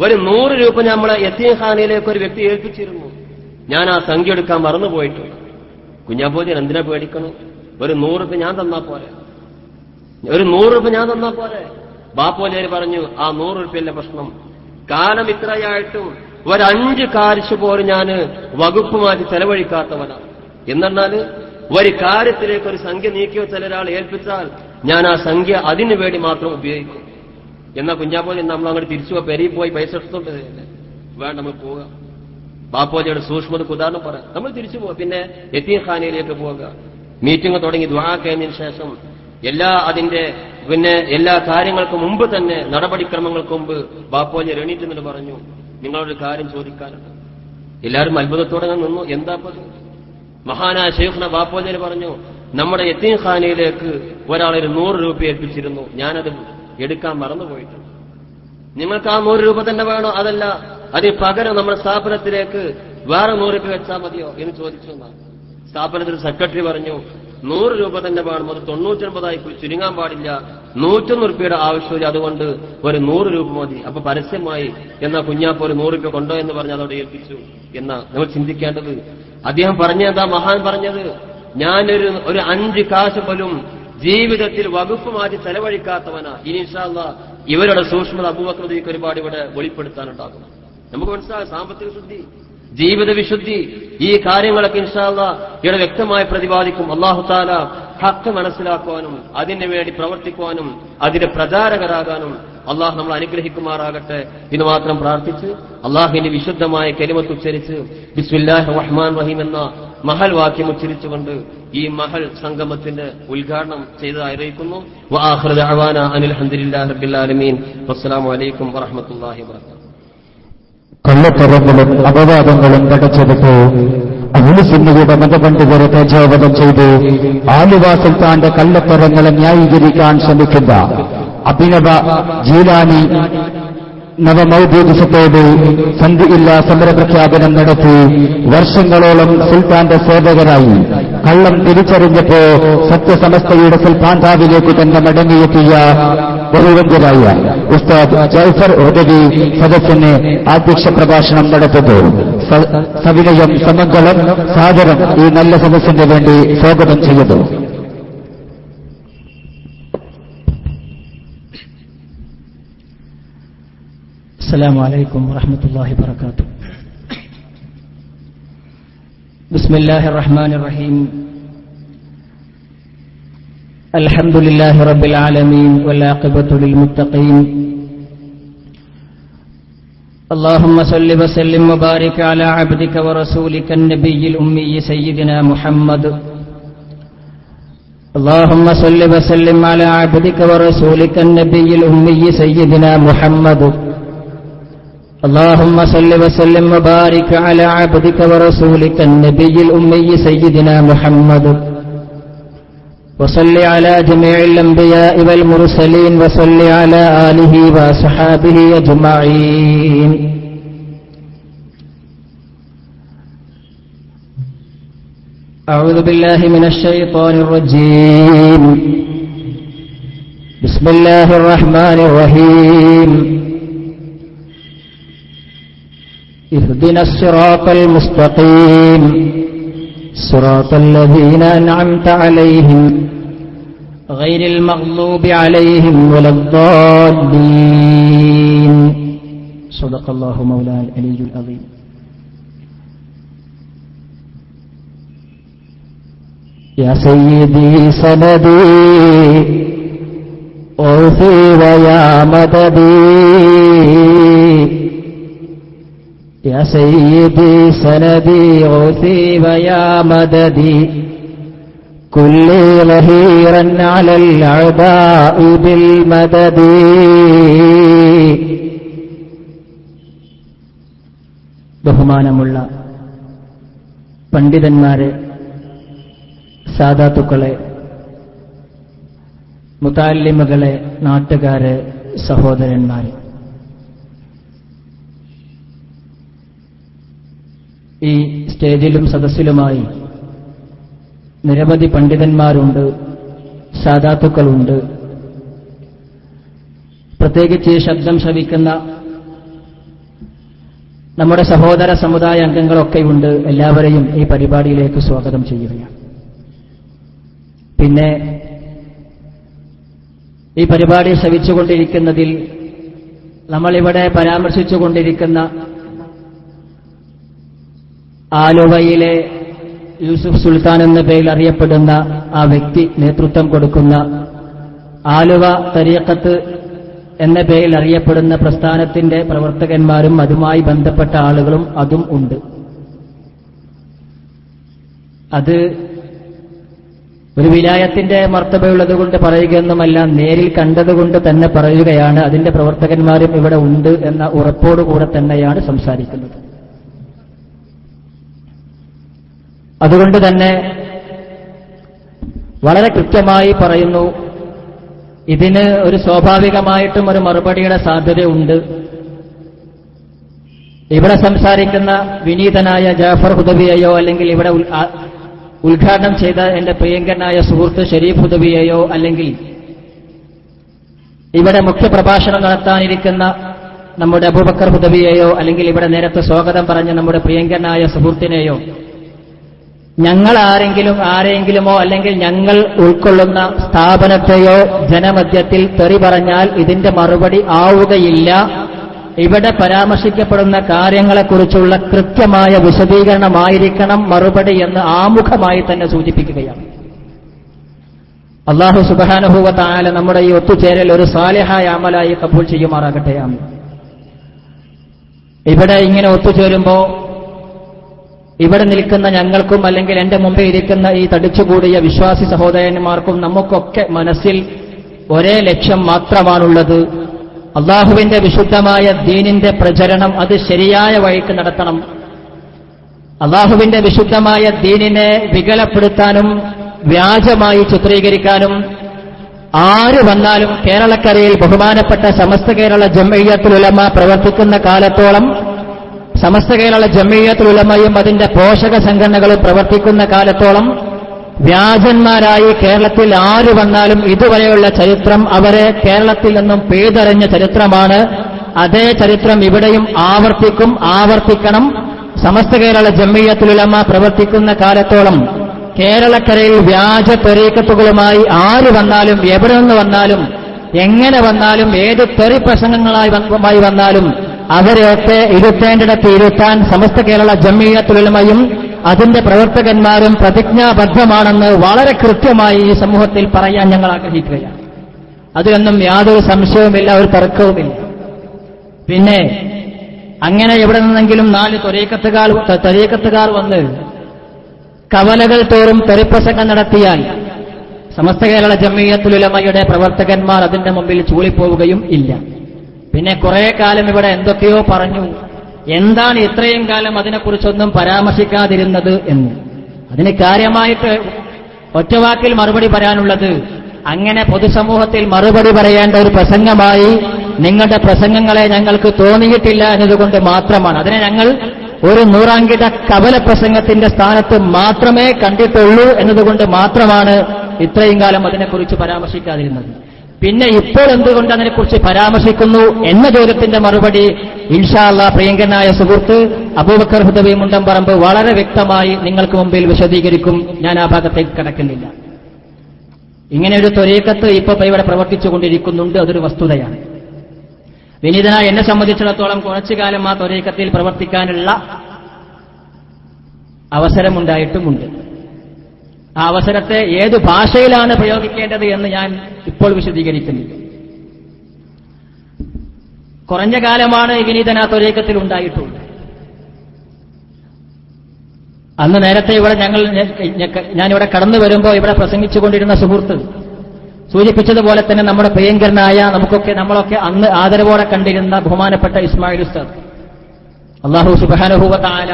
ഒരു 100 രൂപ നമ്മളെ യത്തീംഖാനയിലേക്ക് ഒരു വ്യക്തി ഏൽപ്പിച്ചിരുന്നു. ഞാൻ ആ സംഖ്യ എടുക്കാൻ മറന്നുപോയിട്ടുണ്ട്. കുഞ്ഞാപ്പോജി എന്തിനാ പേടിക്കണം? ഒരു 100 രൂപ ഞാൻ തന്നാ പോരെ, ഒരു 100 രൂപ ഞാൻ തന്നാ പോരെ. ബാപ്പുജാരി പറഞ്ഞു, ആ 100 രൂപയല്ല പ്രശ്നം, കാലം ഇത്രയായിട്ടും ഒരു 5 കാശ് പോലും ഞാൻ വകുപ്പ് മാറ്റി ചെലവഴിക്കാത്തവനാണ്. എന്നാൽ ഒരു കാര്യത്തിലേക്ക് ഒരു സംഖ്യ നീക്കിയോ ചിലരാൾ ഏൽപ്പിച്ചാൽ ഞാൻ ആ സംഖ്യ അതിനു വേണ്ടി മാത്രം ഉപയോഗിക്കും. എന്നാൽ കുഞ്ഞാപ്പോജി നമ്മൾ അങ്ങോട്ട് തിരിച്ചു പെരിയിൽ പോയി പൈസ എടുത്തോണ്ട് വേണ്ട, നമ്മൾ പോവുക. ബാപ്പോജിയുടെ സൂക്ഷ്മതക്ക് ഉദാഹരണം പറയാം. നമ്മൾ തിരിച്ചു പോവുക, പിന്നെ യത്തീംഖാനയിലേക്ക് പോവുക. മീറ്റിംഗ് തുടങ്ങി ദുആ കഴിഞ്ഞതിന് ശേഷം എല്ലാ കാര്യങ്ങൾക്കും മുമ്പ് തന്നെ നടപടിക്രമങ്ങൾക്ക് മുമ്പ് ബാപ്പോജി എണീറ്റ് നിന്ന് പറഞ്ഞു, നിങ്ങളൊരു കാര്യം ചോദിക്കാനുണ്ട്. എല്ലാവരും അത്ഭുതത്തോടെ നിന്നു. എന്താ മഹാനായ ശൈഖുന ബാപ്പോജി പറഞ്ഞു, നമ്മുടെ യത്തീംഖാനയിലേക്ക് ഒരാളൊരു 100 രൂപ ഏൽപ്പിച്ചിരുന്നു, ഞാനത് എടുക്കാൻ മറന്നുപോയിട്ടുണ്ട്. നിങ്ങൾക്ക് ആ 100 രൂപ തന്നെ വേണോ, അതല്ല അതിന് പകരം നമ്മുടെ സ്ഥാപനത്തിലേക്ക് വേറെ 100 രൂപ വെച്ചാൽ മതിയോ എന്ന് ചോദിച്ചു. സ്ഥാപനത്തിൽ സെക്രട്ടറി പറഞ്ഞു, 100 രൂപ തന്നെ വേണം, അത് 99 ചുരുങ്ങാൻ പാടില്ല, 101 രൂപയുടെ ആവശ്യമില്ല, അതുകൊണ്ട് ഒരു 100 രൂപ മതി. അപ്പൊ പരസ്യമായി എന്നാ കുഞ്ഞാപ്പോ ഒരു 100 രൂപ കൊണ്ടോ എന്ന് പറഞ്ഞ് അതോടെ ഏൽപ്പിച്ചു. എന്നാ നമ്മൾ ചിന്തിക്കേണ്ടത്, അദ്ദേഹം പറഞ്ഞതാ മഹാൻ പറഞ്ഞത്, ഞാനൊരു 5 കാശ് പോലും ജീവിതത്തിൽ വകുപ്പ് മാറ്റി ചെലവഴിക്കാത്തവനാ. ഇനി ഇൻഷാ അല്ലാഹ് ഇവരുടെ സൂക്ഷ്മത അബൂബക്കർ ഒരുപാട് ഇവിടെ വെളിപ്പെടുത്താനുണ്ടാകും. നമുക്ക് മനസ്സിലാകും സാമ്പത്തിക ശുദ്ധി, ജീവിത വിശുദ്ധി, ഈ കാര്യങ്ങളൊക്കെ ഇൻഷാ അല്ലാഹ് ഇവിടെ വ്യക്തമായി പ്രതിപാദിക്കും. അല്ലാഹു തആല ഹഖ് മനസ്സിലാക്കുവാനും അതിനു വേണ്ടി പ്രവർത്തിക്കുവാനും അതിന്റെ പ്രചാരകരാകാനും അള്ളാഹു നമ്മൾ അനുഗ്രഹിക്കുമാറാകട്ടെ എന്ന് മാത്രം പ്രാർത്ഥിച്ച് അള്ളാഹുവിന്റെ വിശുദ്ധമായ കലിമത്ത് ഉച്ചരിച്ച് ബിസ്മില്ലാഹിർ റഹ്മാനിർ റഹീം എന്ന മഹൽ വാക്യം ഉച്ചരിച്ചുകൊണ്ട് ഈ മഹൽ സംഗമത്തിന്റെ ഉദ്ഘാടനം ചെയ്തതായി അറിയിക്കുന്നു. വആഖിറു ദഅവാന അനിൽ ഹംദുലില്ലാഹി റബ്ബിൽ ആലമീൻ. വസ്സലാമു അലൈക്കും വറഹ്മത്തുള്ളാഹി വബറകാതുഹു. കള്ളത്തരങ്ങളും അപവാദങ്ങളും തടച്ചെടുത്ത് അഹ്ലുസുന്നയുടെ മതപണ്ഡിതരെ തേജോവധം ചെയ്ത് ആലുവ സുൽത്താന്റെ കള്ളത്തരങ്ങളെ ന്യായീകരിക്കാൻ ശ്രമിക്കുന്ന അഭിനവ ജീലാനി നവമൗദൂദിസത്തോട് സന്ധിയില്ലാ സമരപ്രഖ്യാപനം നടത്തി വർഷങ്ങളോളം സുൽത്താന്റെ സേവകരായി കള്ളം തിരിച്ചറിഞ്ഞപ്പോ സത്യസമസ്തയുടെ സുൽത്താന്താവിലേക്ക് തന്നെ മടങ്ങിയെത്തിയ ബഹുവന്യരായ ഉസ്താദ് ജഅഫർ ഉദവി സദസ്സിന് അധ്യക്ഷ പ്രഭാഷണം നടത്തുന്നു. സവിനയം സമങ്കളം സാദരം ഈ നല്ല സദസ്സിന് വേണ്ടി സ്വാഗതം ചെയ്യുന്നു. السلام عليكم ورحمة الله وبركاته. بسم الله الرحمن الرحيم. الحمد لله رب العالمين والعاقبة للمتقين. اللهم صل وسلم وبارك على عبدك ورسولك النبي الأمي سيدنا محمد. اللهم صل وسلم على عبدك ورسولك النبي الأمي سيدنا محمد. اللهم صل وسلم وبارك على عبدك ورسولك النبي الأمي سيدنا محمد. وصل على جميع الأنبياء والمرسلين وصل على آله وصحابه أجمعين. أعوذ بالله من الشيطان الرجيم. بسم الله الرحمن الرحيم. اهدنا الصراط المستقيم صراط الذين أنعمت عليهم غير المغضوب عليهم ولا الضالين. صدق الله مولانا العلي العظيم. يا سيدي سندي أوفي ويا مددي. يا سيدي سندي غوثي ويا مددي كل ظهيرا على الأعداء بالمدد. ബഹുമാനമുള്ള പണ്ഡിതന്മാരെ, സാദാത്തുക്കളെ, മുതഅല്ലിമുകളെ, നാട്ടുകാരെ, സഹോദരന്മാരെ, ഈ സ്റ്റേജിലും സദസ്സിലുമായി നിരവധി പണ്ഡിതന്മാരുണ്ട്, സാദാത്തുക്കളുണ്ട്. പ്രത്യേകിച്ച് ഈ ശബ്ദം ശ്രവിക്കുന്ന നമ്മുടെ സഹോദര സമുദായ അംഗങ്ങളൊക്കെയുണ്ട്. എല്ലാവരെയും ഈ പരിപാടിയിലേക്ക് സ്വാഗതം ചെയ്യുകയാണ്. പിന്നെ ഈ പരിപാടി ശ്രവിച്ചുകൊണ്ടിരിക്കുന്നതിൽ നമ്മളിവിടെ പരാമർശിച്ചുകൊണ്ടിരിക്കുന്ന ആലുവയിലെ യൂസുഫ് സുൽത്താൻ എന്ന പേരിൽ അറിയപ്പെടുന്ന ആ വ്യക്തി നേതൃത്വം കൊടുക്കുന്ന ആലുവ തരീഖത്ത് എന്ന പേരിൽ അറിയപ്പെടുന്ന പ്രസ്ഥാനത്തിന്റെ പ്രവർത്തകന്മാരും അതുമായി ബന്ധപ്പെട്ട ആളുകളും അതും ഉണ്ട്. അത് ഒരു വിലായത്തിന്റെ മർത്തബയുള്ളതുകൊണ്ട് പറയുകയൊന്നുമല്ല, നേരിൽ കണ്ടതുകൊണ്ട് തന്നെ പറയുകയാണ്. അതിന്റെ പ്രവർത്തകന്മാരും ഇവിടെ ഉണ്ട് എന്ന ഉറപ്പോടുകൂടെ തന്നെയാണ് സംസാരിക്കുന്നത്. അതുകൊണ്ട് തന്നെ വളരെ കൃത്യമായി പറയുന്നു, ഇതിന് ഒരു സ്വാഭാവികമായിട്ടും ഒരു മറുപടിയുടെ സാധ്യതയുണ്ട്. ഇവിടെ സംസാരിക്കുന്ന വിനീതനായ ജാഫർ ഹുദവിയെയോ അല്ലെങ്കിൽ ഇവിടെ ഉദ്ഘാടനം ചെയ്ത എന്റെ പ്രിയങ്കരനായ സുഹൃത്ത് ഷരീഫ് ഹുദവിയെയോ അല്ലെങ്കിൽ ഇവിടെ മുഖ്യപ്രഭാഷണം നടത്താനിരിക്കുന്ന നമ്മുടെ അബൂബക്കർ ഹുദവിയെയോ അല്ലെങ്കിൽ ഇവിടെ നേരത്തെ സ്വാഗതം പറഞ്ഞ നമ്മുടെ പ്രിയങ്കരനായ സുഹൃത്തിനെയോ ഞങ്ങൾ ആരെങ്കിലുമോ അല്ലെങ്കിൽ ഞങ്ങൾ ഉൾക്കൊള്ളുന്ന സ്ഥാപനത്തെയോ ജനമധ്യത്തിൽ തെറി പറഞ്ഞാൽ ഇതിന്റെ മറുപടി ആവുകയില്ല. ഇവിടെ പരാമർശിക്കപ്പെടുന്ന കാര്യങ്ങളെക്കുറിച്ചുള്ള കൃത്യമായ വിശദീകരണമായിരിക്കണം മറുപടി എന്ന് ആമുഖമായി തന്നെ സൂചിപ്പിക്കുകയാണ്. അല്ലാഹു സുബ്ഹാനഹു വ തആല നമ്മുടെ ഈ ഒത്തുചേരൽ ഒരു സാലിഹായ അമലായി കബൂൽ ചെയ്യുമാറാകട്ടെ. ആമീൻ. ഇവിടെ ഇങ്ങനെ ഒത്തുചേരുമ്പോൾ ഇവിടെ നിൽക്കുന്ന ഞങ്ങൾക്കും അല്ലെങ്കിൽ എന്റെ മുമ്പിൽ ഇരിക്കുന്ന ഈ തടിച്ചുകൂടിയ വിശ്വാസി സഹോദരന്മാർക്കും നമുക്കൊക്കെ മനസ്സിൽ ഒരേ ലക്ഷ്യം മാത്രമാണുള്ളത്. അള്ളാഹുവിന്റെ വിശുദ്ധമായ ദീനിന്റെ പ്രചരണം അത് ശരിയായ വഴിക്ക് നടത്തണം. അള്ളാഹുവിന്റെ വിശുദ്ധമായ ദീനിനെ വികലപ്പെടുത്താനും വ്യാജമായി ചിത്രീകരിക്കാനും ആര് വന്നാലും കേരളക്കരയിൽ ബഹുമാനപ്പെട്ട സമസ്ത കേരള ജംഇയ്യത്തുൽ ഉലമ പ്രവർത്തിക്കുന്ന കാലത്തോളം സമസ്ത കേരള ജംഇയ്യത്തുൽ ഉലമയും അതിന്റെ പോഷക സംഘടനകളും പ്രവർത്തിക്കുന്ന കാലത്തോളം വ്യാജന്മാരായി കേരളത്തിൽ ആര് വന്നാലും ഇതുവരെയുള്ള ചരിത്രം അവരെ കേരളത്തിൽ നിന്നും പിഴുതെറിഞ്ഞ ചരിത്രമാണ്. അതേ ചരിത്രം ഇവിടെയും ആവർത്തിക്കണം. സമസ്ത കേരള ജംഇയ്യത്തുൽ ഉലമ പ്രവർത്തിക്കുന്ന കാലത്തോളം കേരളക്കരയിൽ വ്യാജ തെരീഖത്തുകളുമായി ആര് വന്നാലും എവിടെ നിന്ന് വന്നാലും എങ്ങനെ വന്നാലും ഏത് തെറി പ്രസംഗങ്ങളായി വന്നാലും അവരെയൊക്കെ ഇരുത്തേണ്ടിടത്ത് ഇരുത്താൻ സമസ്ത കേരള ജംഇയ്യത്തുൽ ഉലമയും അതിന്റെ പ്രവർത്തകന്മാരും പ്രതിജ്ഞാബദ്ധമാണെന്ന് വളരെ കൃത്യമായി ഈ സമൂഹത്തിൽ പറയാൻ ഞങ്ങൾ ആഗ്രഹിക്കുകയാണ്. അതിലൊന്നും യാതൊരു സംശയവുമില്ല, ഒരു തർക്കവുമില്ല. പിന്നെ അങ്ങനെ എവിടെ നിന്നെങ്കിലും 4 ത്വരീഖത്തുകാർ വന്ന് കവലകൾ തോറും തെറിപ്രസംഗം നടത്തിയാൽ സമസ്ത കേരള ജംഇയ്യത്തുൽ ഉലമയുടെ പ്രവർത്തകന്മാർ അതിന്റെ മുമ്പിൽ ചൂളിപ്പോവുകയും ഇല്ല. പിന്നെ കുറെ കാലം ഇവിടെ എന്തൊക്കെയോ പറഞ്ഞു, എന്താണ് ഇത്രയും കാലം അതിനെക്കുറിച്ചൊന്നും പരാമർശിക്കാതിരുന്നത് എന്ന്. അതിന് കാര്യമായിട്ട് ഒറ്റവാക്കിൽ മറുപടി പറയാനുള്ളത്, അങ്ങനെ പൊതുസമൂഹത്തിൽ മറുപടി പറയേണ്ട ഒരു പ്രസംഗമായി നിങ്ങളുടെ പ്രസംഗങ്ങളെ ഞങ്ങൾക്ക് തോന്നിയിട്ടില്ല എന്നതുകൊണ്ട് മാത്രമാണ്. അതിനെ ഞങ്ങൾ ഒരു 100 കവല പ്രസംഗത്തിന്റെ സ്ഥാനത്ത് മാത്രമേ കണ്ടിട്ടുള്ളൂ എന്നതുകൊണ്ട് മാത്രമാണ് ഇത്രയും കാലം അതിനെക്കുറിച്ച് പരാമർശിക്കാതിരുന്നത്. പിന്നെ ഇപ്പോൾ എന്തുകൊണ്ട് അതിനെക്കുറിച്ച് പരാമർശിക്കുന്നു എന്ന ചോദ്യത്തിന്റെ മറുപടി ഇൻഷാ അല്ലാഹ് പ്രിയങ്കനായ സുഹൃത്ത് അബൂബക്കർ ഹുദവി മുണ്ടംപറമ്പ് വളരെ വ്യക്തമായി നിങ്ങൾക്ക് മുമ്പിൽ വിശദീകരിക്കും. ഞാൻ ആ ഭാഗത്തേക്ക് കടക്കുന്നില്ല. ഇങ്ങനെ ഒരു ത്വരീഖത്ത് ഇപ്പോൾ ഇവിടെ പ്രവർത്തിച്ചുകൊണ്ടിരിക്കുന്നുണ്ട്, അതൊരു വസ്തുതയാണ്. വിനീതനായ എന്നെ സംബന്ധിച്ചിടത്തോളം കുറച്ചു കാലം ആ ത്വരീഖത്തിൽ പ്രവർത്തിക്കാനുള്ള അവസരമുണ്ടായിട്ടുമുണ്ട്. ആ അവസരത്തെ ഏതു ഭാഷയിലാണ് പ്രയോഗിക്കേണ്ടത് എന്ന് ഞാൻ ഇപ്പോൾ വിശദീകരിക്കുന്നില്ല. കുറഞ്ഞ കാലമാണ് ഈ വിനീതന ത്വരീഖത്തിൽ ഉണ്ടായിട്ടുള്ളത്. അന്ന് നേരത്തെ ഇവിടെ ഞാനിവിടെ കടന്നു വരുമ്പോൾ ഇവിടെ പ്രസംഗിച്ചുകൊണ്ടിരുന്ന സുഹൃത്ത് സൂചിപ്പിച്ചതുപോലെ തന്നെ നമ്മുടെ പ്രിയങ്കരനായ നമ്മളൊക്കെ അന്ന് ആദരവോടെ കണ്ടിരുന്ന ബഹുമാനപ്പെട്ട ഇസ്മായിൽ ഉസ്താദ്, അല്ലാഹു സുബ്ഹാനഹു വ തആല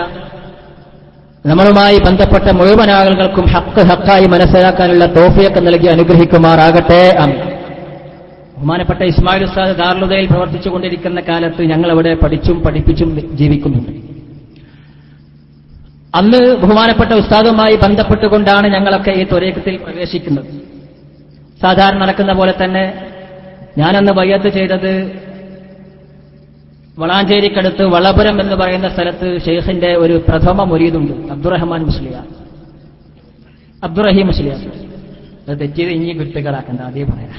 നമ്മളുമായി ബന്ധപ്പെട്ട മുഴുവൻ ആളുകൾക്കും ഹക്കായി മനസ്സിലാക്കാനുള്ള തൗഫീഖ് നൽകി അനുഗ്രഹിക്കുമാറാകട്ടെ. ആമീൻ. ബഹുമാനപ്പെട്ട ഇസ്മായിൽ ഉസ്താദ് ദാറുൽ ഹുദയിൽ പ്രവർത്തിച്ചുകൊണ്ടിരിക്കുന്ന കാലത്ത് ഞങ്ങളവിടെ പഠിച്ചും പഠിപ്പിച്ചും ജീവിക്കുന്നുണ്ട്. അന്ന് ബഹുമാനപ്പെട്ട ഉസ്താദുമായി ബന്ധപ്പെട്ടുകൊണ്ടാണ് ഞങ്ങളൊക്കെ ഈ ത്വരീഖത്തിൽ പ്രവേശിക്കുന്നത്. സാധാരണ നടക്കുന്ന പോലെ തന്നെ ഞാനന്ന് ബയ്യത്ത് ചെയ്തത് വളാഞ്ചേരിക്കടുത്ത് വളപുരം എന്ന് പറയുന്ന സ്ഥലത്ത് ഷെയ്ഖിന്റെ ഒരു പ്രഥമ മുരീദുണ്ട്, അബ്ദുറഹ്മാൻ മുസ്ലിയാർ, അബ്ദുറഹീം മുസ്ലിയാർ. അത് തെറ്റിയത് ഇനി കുട്ടികളാക്കണ്ട, അതേ പറയാം.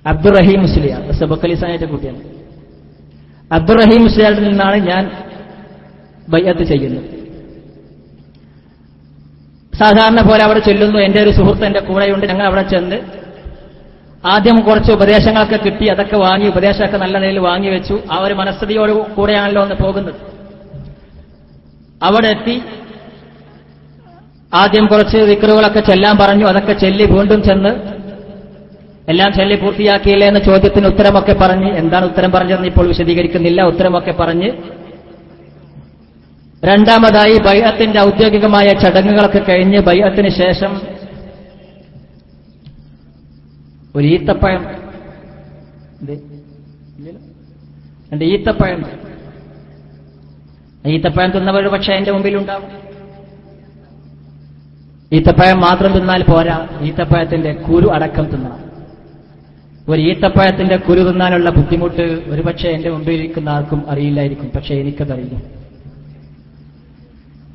അബ്ദുറഹീം മുസ്ലിയാർ സബക്കലിസാനായിട്ട് കുട്ടിയാണ്. അബ്ദുറഹീം മുസ്ലിയാറിൽ നിന്നാണ് ഞാൻ ബയ്യത്ത് ചെയ്യുന്നത്. സാധാരണ പോലെ അവിടെ ചെല്ലുന്നു. എന്റെ ഒരു സുഹൃത്ത് എന്റെ കൂടെയുണ്ട്. ഞങ്ങൾ അവിടെ ചെന്ന് ആദ്യം കുറച്ച് ഉപദേശങ്ങളൊക്കെ കിട്ടി, അതൊക്കെ വാങ്ങി, ഉപദേശമൊക്കെ നല്ല നിലയിൽ വാങ്ങി വെച്ചു. ആ ഒരു മനസ്ഥിതിയോട് കൂടെയാണല്ലോ ഒന്ന് പോകുന്നത്. അവിടെ എത്തി ആദ്യം കുറച്ച് ദിക്റുകളൊക്കെ ചെല്ലാൻ പറഞ്ഞു. അതൊക്കെ ചെല്ലി വീണ്ടും ചെന്ന് എല്ലാം ചൊല്ലി പൂർത്തിയാക്കിയില്ലേ എന്ന ചോദ്യത്തിന് ഉത്തരമൊക്കെ പറഞ്ഞ്, എന്താണ് ഉത്തരം പറഞ്ഞതെന്ന് ഇപ്പോൾ വിശദീകരിക്കുന്നില്ല, ഉത്തരമൊക്കെ പറഞ്ഞ് രണ്ടാമതായി ബൈഅത്തിന്റെ ഔദ്യോഗികമായ ചടങ്ങുകളൊക്കെ കഴിഞ്ഞ് ബൈഅത്തിന് ശേഷം ഒരു ഈത്തപ്പഴം, ഈത്തപ്പഴം തിന്നവർ പക്ഷെ എന്റെ മുമ്പിലുണ്ടാവും. ഈത്തപ്പഴം മാത്രം തിന്നാൽ പോരാ, ഈത്തപ്പഴത്തിന്റെ കുരു അടക്കം തിന്നണം. ഒരു ഈത്തപ്പഴത്തിന്റെ കുരു തിന്നാനുള്ള ബുദ്ധിമുട്ട് ഒരുപക്ഷെ എന്റെ മുമ്പിലിരിക്കുന്ന ആർക്കും അറിയില്ലായിരിക്കും, പക്ഷെ എനിക്കതറിയും.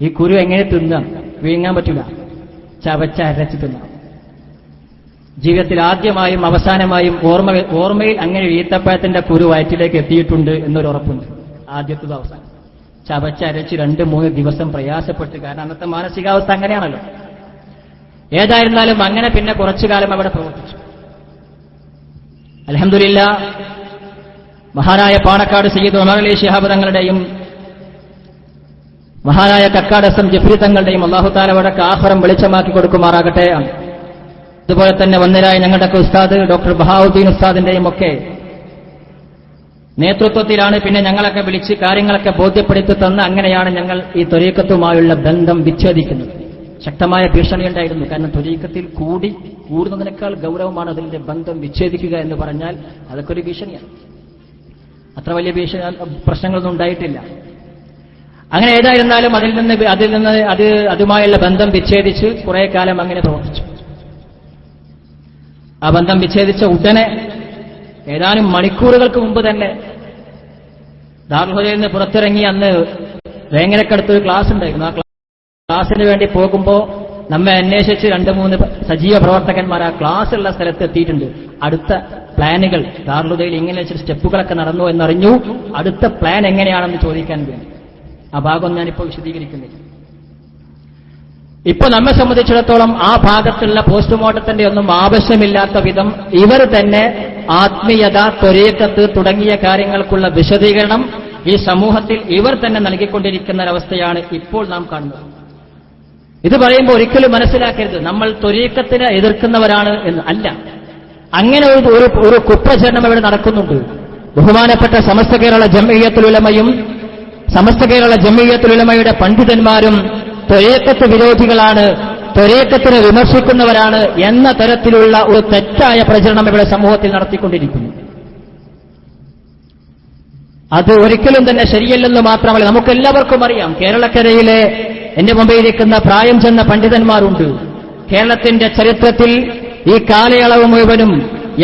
ഈ കുരു എങ്ങനെ തിന്നാം? വിഴുങ്ങാൻ പറ്റില്ല, ചവച്ചരച്ച് തിന്നാം. ജീവിതത്തിൽ ആദ്യമായും അവസാനമായും ഓർമ്മയിൽ അങ്ങനെ ഈത്തപ്പഴത്തിന്റെ കുരു വയറ്റിലേക്ക് എത്തിയിട്ടുണ്ട് എന്നൊരു ഉറപ്പുണ്ട്. ആദ്യത്തത് അവസാനം ചവച്ചരച്ച് 2-3 ദിവസം പ്രയാസപ്പെട്ട്, കാരണം അന്നത്തെ മാനസികാവസ്ഥ അങ്ങനെയാണല്ലോ. ഏതായിരുന്നാലും അങ്ങനെ പിന്നെ കുറച്ചു കാലം അവിടെ പ്രവർത്തിച്ചു. അൽഹംദുലില്ലാഹ് മഹാനായ പാണക്കാട് സയ്യിദ് ഉമർ അലി ശിഹാബ് തങ്ങളുടെയും മഹാനായ കക്കാട് എസ് എം ജഫ്രി തങ്ങളുടെയും അല്ലാഹു തആല അവരുടെ ആഖിറം വെളിച്ചമാക്കി കൊടുക്കുമാറാകട്ടെ. അതുപോലെ തന്നെ വന്നരായ ഞങ്ങളുടെ ഉസ്താദ് ഡോക്ടർ ബഹാവുദ്ദീൻ ഉസ്താദിന്റെയും ഒക്കെ നേതൃത്വത്തിലാണ് പിന്നെ ഞങ്ങളൊക്കെ വിളിച്ച് കാര്യങ്ങളൊക്കെ ബോധ്യപ്പെടുത്തി തന്ന് അങ്ങനെയാണ് ഞങ്ങൾ ഈ ത്വരീഖത്തുമായുള്ള ബന്ധം വിച്ഛേദിക്കുന്നത്. ശക്തമായ ഭീഷണിയുണ്ടായിരുന്നു. കാരണം ത്വരീഖത്തിൽ കൂടുന്നതിനേക്കാൾ ഗൗരവമാണ് അതിന്റെ ബന്ധം വിച്ഛേദിക്കുക എന്ന് പറഞ്ഞാൽ അതൊക്കെ ഒരു ഭീഷണിയാണ്. അത്ര വലിയ പ്രശ്നങ്ങളൊന്നും ഉണ്ടായിട്ടില്ല. അങ്ങനെ ഏതായിരുന്നാലും അതുമായുള്ള ബന്ധം വിച്ഛേദിച്ച് കുറെ കാലം അങ്ങനെ പ്രവർത്തിച്ചു. ആ ബന്ധം വിച്ഛേദിച്ച ഉടനെ ഏതാനും മണിക്കൂറുകൾക്ക് മുമ്പ് തന്നെ ദാറുൽ ഹുദയിൽ നിന്ന് പുറത്തിറങ്ങി അന്ന് വേങ്ങരക്കടുത്ത് ഒരു ക്ലാസ് ഉണ്ടായിരുന്നു. ആ ക്ലാസ്സിന് വേണ്ടി പോകുമ്പോൾ നമ്മെ അന്വേഷിച്ച് 2-3 സജീവ പ്രവർത്തകന്മാർ ആ ക്ലാസ്സുള്ള സ്ഥലത്ത് എത്തിയിട്ടുണ്ട്. അടുത്ത പ്ലാനുകൾ ദാറുൽ ഇങ്ങനെ ചില സ്റ്റെപ്പുകളൊക്കെ നടന്നു എന്നറിഞ്ഞു. അടുത്ത പ്ലാൻ എങ്ങനെയാണെന്ന് ചോദിക്കാൻ വേണ്ടി ആ ഭാഗം ഞാനിപ്പോൾ വിശദീകരിക്കുന്നില്ല. ഇപ്പൊ നമ്മെ സംബന്ധിച്ചിടത്തോളം ആ ഭാഗത്തുള്ള പോസ്റ്റ്മോർട്ടത്തിന്റെ ഒന്നും ആവശ്യമില്ലാത്ത വിധം ഇവർ തന്നെ ആത്മീയത, ത്വരീഖത്ത് തുടങ്ങിയ കാര്യങ്ങൾക്കുള്ള വിശദീകരണം ഈ സമൂഹത്തിൽ ഇവർ തന്നെ നൽകിക്കൊണ്ടിരിക്കുന്ന ഒരവസ്ഥയാണ് ഇപ്പോൾ നാം കാണുന്നത്. ഇത് പറയുമ്പോൾ ഒരിക്കലും മനസ്സിലാക്കരുത് നമ്മൾ ത്വരീഖത്തിനെ എതിർക്കുന്നവരാണ് എന്ന് അല്ല. അങ്ങനെ ഒരു കുപ്രചരണം ഇവിടെ നടക്കുന്നുണ്ട്. ബഹുമാനപ്പെട്ട സമസ്ത കേരള ജംഇയ്യത്തുൽ ഉലമയും സമസ്ത കേരള ജംഇയ്യത്തുൽ ഉലമയുടെ പണ്ഡിതന്മാരും ത്വരീഖത്ത് വിരോധികളാണ്, ത്വരീഖത്തിനെ വിമർശിക്കുന്നവരാണ് എന്ന തരത്തിലുള്ള ഒരു തെറ്റായ പ്രചരണം ഇവിടെ സമൂഹത്തിൽ നടത്തിക്കൊണ്ടിരിക്കുന്നു. അത് ഒരിക്കലും തന്നെ ശരിയല്ലെന്ന് മാത്രമല്ല, നമുക്കെല്ലാവർക്കും അറിയാം. കേരളക്കരയിലെ എന്റെ മുമ്പിലിരിക്കുന്ന പ്രായം ചെന്ന പണ്ഡിതന്മാരുണ്ട്. കേരളത്തിന്റെ ചരിത്രത്തിൽ ഈ കാലയളവ് മുഴുവനും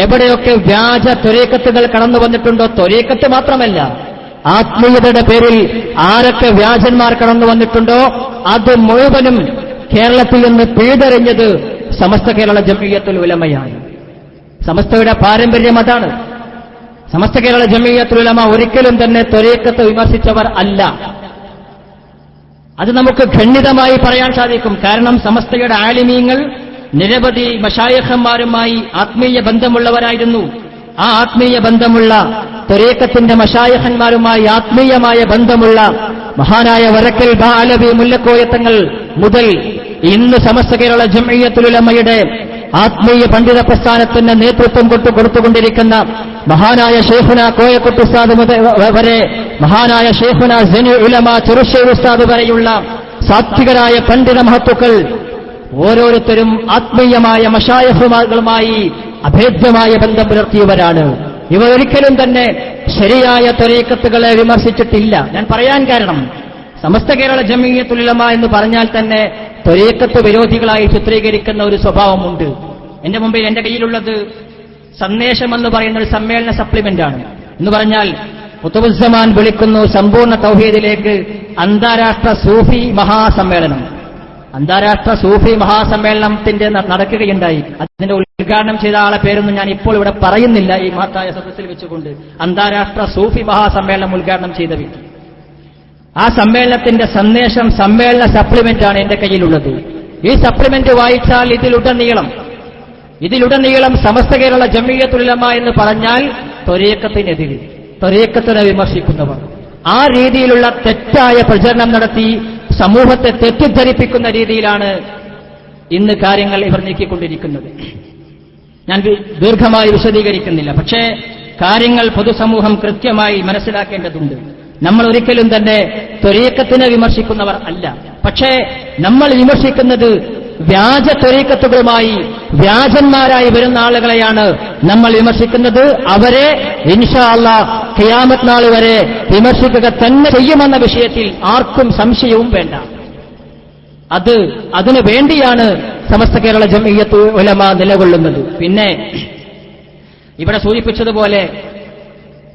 എവിടെയൊക്കെ വ്യാജ ത്വരീഖത്തുകൾ കടന്നു വന്നിട്ടുണ്ടോ, ത്വരീഖത്ത് മാത്രമല്ല ആത്മീയതയുടെ പേരിൽ ആരൊക്കെ വ്യാജന്മാർ കടന്നു വന്നിട്ടുണ്ടോ അത് മുഴുവനും കേരളത്തിൽ നിന്ന് പിഴുതെറിഞ്ഞത് സമസ്ത കേരള ജംഇയ്യത്തുൽ ഉലമയാണ്. സമസ്തയുടെ പാരമ്പര്യം അതാണ്. സമസ്ത കേരള ജംഇയ്യത്തുൽ ഉലമ ഒരിക്കലും തന്നെ ത്വരീഖത്ത് വിമർശിച്ചവർ അല്ല. അത് നമുക്ക് ഖണ്ഡിതമായി പറയാൻ സാധിക്കും. കാരണം സമസ്തയുടെ ആലിമീങ്ങൾ നിരവധി മശായിഖന്മാരുമായി ആത്മീയ ബന്ധമുള്ളവരായിരുന്നു. ആ ആത്മീയ ബന്ധമുള്ള ത്വരീഖത്തിന്റെ മശായിഖന്മാരുമായി ആത്മീയമായ ബന്ധമുള്ള മഹാനായ വരക്കൽ ബാലവി മുല്ലക്കോയത്തങ്ങൾ മുതൽ ഇന്ന് സമസ്ത കേരള ജംഇയ്യത്തുൽ ഉലമയുടെ ആത്മീയ പണ്ഡിത പ്രസ്ഥാനത്തിന് നേതൃത്വം കൊടുത്തുകൊണ്ടിരിക്കുന്ന മഹാനായ ഷെയ്ഖുന കോയക്കുട്ടി ഉസ്താദ് വരെ, മഹാനായ ഷെയ്ഖുന സനുൽ ഉലമ ചെറുശ്ശേരി ഉസ്താദ് വരെയുള്ള സാത്വികരായ പണ്ഡിത മഹത്തുക്കൾ ഓരോരുത്തരും ആത്മീയമായ മശായിഖുകളുമായി അഭേദ്യമായ ബന്ധം പുലർത്തിയവരാണ്. ഇവർ ഒരിക്കലും തന്നെ ശരിയായ ത്വരീഖത്തുകളെ വിമർശിച്ചിട്ടില്ല. ഞാൻ പറയാൻ കാരണം സമസ്ത കേരള ജംഇയ്യത്തുൽ ഉലമ എന്ന് പറഞ്ഞാൽ തന്നെ ത്വരീഖത്ത് വിരോധികളായി ചിത്രീകരിക്കുന്ന ഒരു സ്വഭാവമുണ്ട്. എന്റെ മുമ്പിൽ എന്റെ കയ്യിലുള്ളത് സന്ദേശം എന്ന് പറയുന്ന ഒരു സമ്മേളന സപ്ലിമെന്റാണ്. എന്ന് പറഞ്ഞാൽ ഖുതുബുസ്സമാൻ വിളിക്കുന്നു സമ്പൂർണ്ണ തൗഹീദിലേക്ക് അന്താരാഷ്ട്ര സൂഫി മഹാസമ്മേളനം. അന്താരാഷ്ട്ര സൂഫി മഹാസമ്മേളനത്തിന്റെ നടക്കുകയുണ്ടായി. അതിന്റെ ഉദ്ഘാടനം ചെയ്ത ആളെ പേരൊന്നും ഞാൻ ഇപ്പോൾ ഇവിടെ പറയുന്നില്ല. ഈ മഹത്തായ സദസ്സിൽ വെച്ചുകൊണ്ട് അന്താരാഷ്ട്ര സൂഫി മഹാസമ്മേളനം ഉദ്ഘാടനം ചെയ്ത വ്യക്തി. ആ സമ്മേളനത്തിന്റെ സന്ദേശം സമ്മേളന സപ്ലിമെന്റാണ് എന്റെ കയ്യിലുള്ളത്. ഈ സപ്ലിമെന്റ് വായിച്ചാൽ ഇതിലുടനീളം സമസ്ത കേരള ജംഇയ്യത്തുൽ ഉലമ എന്ന് പറഞ്ഞാൽ ത്വരീഖത്തിനെതിരെ, ത്വരീഖത്തിനെ വിമർശിക്കുന്നവർ, ആ രീതിയിലുള്ള തെറ്റായ പ്രചരണം നടത്തി സമൂഹത്തെ തെറ്റിദ്ധരിപ്പിക്കുന്ന രീതിയിലാണ് ഇന്ന് കാര്യങ്ങൾ ഇവർ നീക്കിക്കൊണ്ടിരിക്കുന്നത്. ഞാൻ ദീർഘമായി വിശദീകരിക്കുന്നില്ല. പക്ഷേ കാര്യങ്ങൾ പൊതുസമൂഹം കൃത്യമായി മനസ്സിലാക്കേണ്ടതുണ്ട്. നമ്മൾ ഒരിക്കലും തന്നെ ത്വരീഖത്തിനെ വിമർശിക്കുന്നവർ അല്ല. പക്ഷേ നമ്മൾ വിമർശിക്കുന്നത് വ്യാജ ത്വരീഖത്തുകളുമായി വ്യാജന്മാരായി വരുന്ന ആളുകളെയാണ് നമ്മൾ വിമർശിക്കുന്നത്. അവരെ ഇൻഷാ അല്ലാഹ് ഖിയാമത്ത് നാൾ വരെ വിമർശിക്കുക തന്നെ ചെയ്യുമെന്ന വിഷയത്തിൽ ആർക്കും സംശയവും വേണ്ട. അതിനു വേണ്ടിയാണ് സമസ്ത കേരള ജംഇയ്യത്തുൽ ഉലമ നിലകൊള്ളുന്നത്. പിന്നെ ഇവിടെ സൂചിപ്പിച്ചതുപോലെ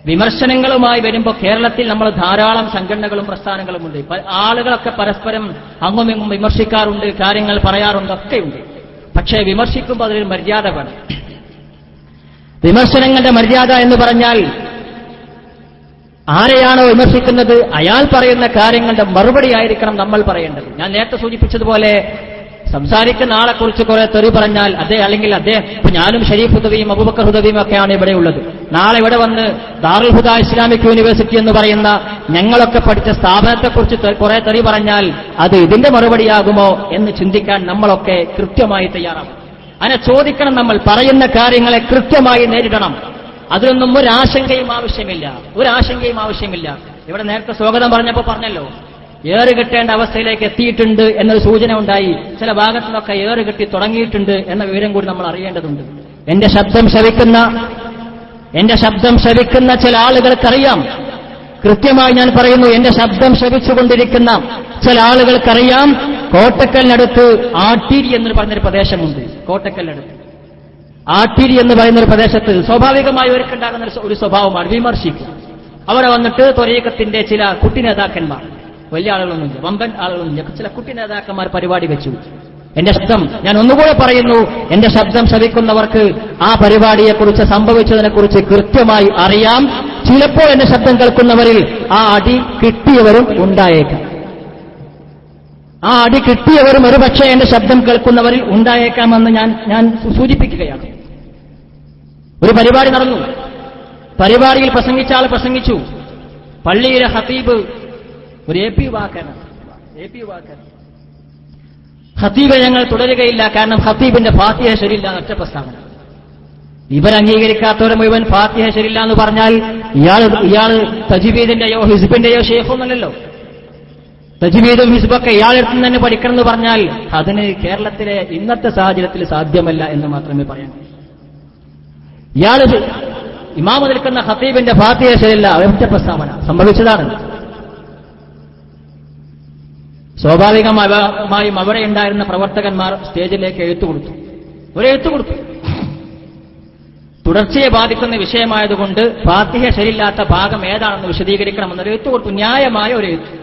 വിമർശനങ്ങളുമായി വരുമ്പോൾ കേരളത്തിൽ നമ്മൾ ധാരാളം സംഘടനകളും പ്രസ്ഥാനങ്ങളുമുണ്ട്. ആളുകളൊക്കെ പരസ്പരം അങ്ങുമിങ്ങും വിമർശിക്കാറുണ്ട്, കാര്യങ്ങൾ പറയാറുണ്ട്, ഒക്കെയുണ്ട്. പക്ഷേ വിമർശിക്കുമ്പോൾ അതിലൊരു മര്യാദ വേണം. വിമർശനങ്ങളുടെ മര്യാദ എന്ന് പറഞ്ഞാൽ ആരെയാണോ വിമർശിക്കുന്നത് അയാൾ പറയുന്ന കാര്യങ്ങളുടെ മറുപടി ആയിരിക്കണം നമ്മൾ പറയേണ്ടത്. ഞാൻ നേരത്തെ സൂചിപ്പിച്ചതുപോലെ സംസാരിക്കുന്ന ആളെക്കുറിച്ച് കുറെ തെറി പറഞ്ഞാൽ അല്ലെങ്കിൽ അദ്ദേഹം, ഇപ്പൊ ഞാനും ഷരീഫ് ഹുദവിയും അബൂബക്കർ ഹുദവിയും ഒക്കെയാണ് ഇവിടെ ഉള്ളത്. നാളെ ഇവിടെ വന്ന് ദാറുൽ ഹുദ ഇസ്ലാമിക് യൂണിവേഴ്സിറ്റി എന്ന് പറയുന്ന ഞങ്ങളൊക്കെ പഠിച്ച സ്ഥാപനത്തെക്കുറിച്ച് കുറെ തെറി പറഞ്ഞാൽ അത് ഇതിന്റെ മറുപടിയാകുമോ എന്ന് ചിന്തിക്കാൻ നമ്മളൊക്കെ കൃത്യമായി തയ്യാറാവും. അങ്ങനെ ചോദിക്കണം. നമ്മൾ പറയുന്ന കാര്യങ്ങളെ കൃത്യമായി നേരിടണം. അതിലൊന്നും ഒരാശങ്കയും ആവശ്യമില്ല. ഇവിടെ നേരത്തെ സ്വാഗതം പറഞ്ഞപ്പോൾ പറഞ്ഞല്ലോ, ഏറുകെട്ടേണ്ട അവസ്ഥയിലേക്ക് എത്തിയിട്ടുണ്ട് എന്നൊരു സൂചന ഉണ്ടായി. ചില ഭാഗത്തു നിന്നൊക്കെ ഏറുകെട്ടി തുടങ്ങിയിട്ടുണ്ട് എന്ന വിവരം കൂടി നമ്മൾ അറിയേണ്ടതുണ്ട്. എന്റെ ശബ്ദം ശ്രവിക്കുന്ന ചില ആളുകൾക്കറിയാം. കൃത്യമായി ഞാൻ പറയുന്നു, എന്റെ ശബ്ദം ശ്രവിച്ചുകൊണ്ടിരിക്കുന്ന ചില ആളുകൾക്കറിയാം, കോട്ടക്കലിനടുത്ത് ആട്ടീരി എന്ന് പറഞ്ഞൊരു പ്രദേശമുണ്ട്. കോട്ടക്കലിനടുത്ത് ആട്ടീരി എന്ന് പറയുന്ന ഒരു പ്രദേശത്ത് സ്വാഭാവികമായി അവർക്കുണ്ടാകുന്ന ഒരു സ്വഭാവമാണ് വിമർശിക്കുക. അവിടെ വന്നിട്ട് ത്വരീഖത്തിന്റെ ചില കുട്ടി നേതാക്കന്മാർ, വലിയ ആളുകളൊന്നുമില്ല, വമ്പൻ ആളുകളൊന്നുമില്ല, ചില കുട്ടി നേതാക്കന്മാർ പരിപാടി വെച്ചു. എന്റെ ശബ്ദം, ഞാൻ ഒന്നുകൂടെ പറയുന്നു, എന്റെ ശബ്ദം ശ്രവിക്കുന്നവർക്ക് ആ പരിപാടിയെക്കുറിച്ച് സംഭവിച്ചതിനെക്കുറിച്ച് കൃത്യമായി അറിയാം. ചിലപ്പോൾ എന്റെ ശബ്ദം കേൾക്കുന്നവരിൽ ആ അടി കിട്ടിയവരും ഉണ്ടായേക്കാം. ആ അടി കിട്ടിയവരും ഒരുപക്ഷെ എന്റെ ശബ്ദം കേൾക്കുന്നവരിൽ ഉണ്ടായേക്കാമെന്ന് ഞാൻ സൂചിപ്പിക്കുകയാണ്. ഒരു പരിപാടി നടന്നു. പരിപാടിയിൽ പ്രസംഗിച്ച ആൾ പ്രസംഗിച്ചു. പള്ളിയിലെ ഖതീബ് ഒരു AP വാക്കനാണ്. ഖതീബെ ഞങ്ങൾ തുടരുകയില്ല, കാരണം ഖതീബിന്റെ ഫാത്തിഹ ശരിയില്ല ഒറ്റ പ്രസ്താവന. ഇവരംഗീകരിക്കാത്തവരെ മുഴുവൻ ഫാത്തിഹ ശരിയില്ല എന്ന് പറഞ്ഞാൽ ഇയാൾ തജ്വീദിന്റെയോ ഹിസ്ബിന്റെയോ ഷേഖൊന്നല്ലോ. തജ്വീദും ഹിസ്ബൊക്കെ ഇയാളെടുത്ത് തന്നെ പഠിക്കണം എന്ന് പറഞ്ഞാൽ അതിന് കേരളത്തിലെ ഇന്നത്തെ സാഹചര്യത്തിൽ സാധ്യമല്ല എന്ന് മാത്രമേ പറയാൻ. ഇയാൾ ഇമാമ് നിൽക്കുന്ന ഖതീബിന്റെ ഫാത്തിഹ ശരിയില്ല ഒറ്റ പ്രസ്താവന സംഭവിച്ചതാണ്. സ്വാഭാവികമായും അവിടെ ഉണ്ടായിരുന്ന പ്രവർത്തകന്മാർ സ്റ്റേജിലേക്ക് എഴുത്തു കൊടുത്തു. തുടർച്ചയെ ബാധിക്കുന്ന വിഷയമായതുകൊണ്ട് ഫാത്തിഹ ശരിയില്ലാത്ത ഭാഗം ഏതാണെന്ന് വിശദീകരിക്കണമെന്നൊരു എഴുത്തു കൊടുത്തു. ന്യായമായ ഒരു എഴുത്ത്.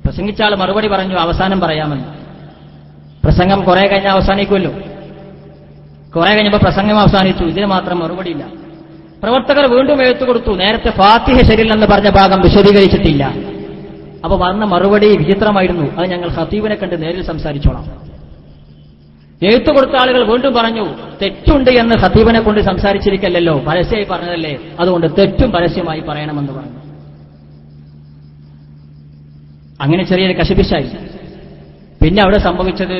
പ്രസംഗിച്ചാൽ മറുപടി പറഞ്ഞു, അവസാനം പറയാമെന്ന്. പ്രസംഗം കുറെ കഴിഞ്ഞാൽ അവസാനിക്കുമല്ലോ. കുറെ കഴിഞ്ഞപ്പോൾ പ്രസംഗം അവസാനിച്ചു. ഇതിന് മാത്രം മറുപടിയില്ല. പ്രവർത്തകർ വീണ്ടും എഴുത്തു കൊടുത്തു. നേരത്തെ ഫാത്തിഹ ശരിയില്ലെന്ന് പറഞ്ഞ ഭാഗം വിശദീകരിച്ചിട്ടില്ല. അപ്പൊ വന്ന മറുപടി വിചിത്രമായിരുന്നു. അത് ഞങ്ങൾ ഖതീബിനെ കണ്ട് നേരിൽ സംസാരിച്ചോളാം. എഴുത്തു കൊടുത്ത ആളുകൾ വീണ്ടും പറഞ്ഞു, തെറ്റുണ്ട് എന്ന് ഖതീബിനെ കൊണ്ട് സംസാരിച്ചിരിക്കല്ലോ, പരസ്യമായി പറഞ്ഞതല്ലേ, അതുകൊണ്ട് തെറ്റും പരസ്യമായി പറയണമെന്ന് പറഞ്ഞു. അങ്ങനെ ചെറിയൊരു കശപിശായി. പിന്നെ അവിടെ സംഭവിച്ചത്,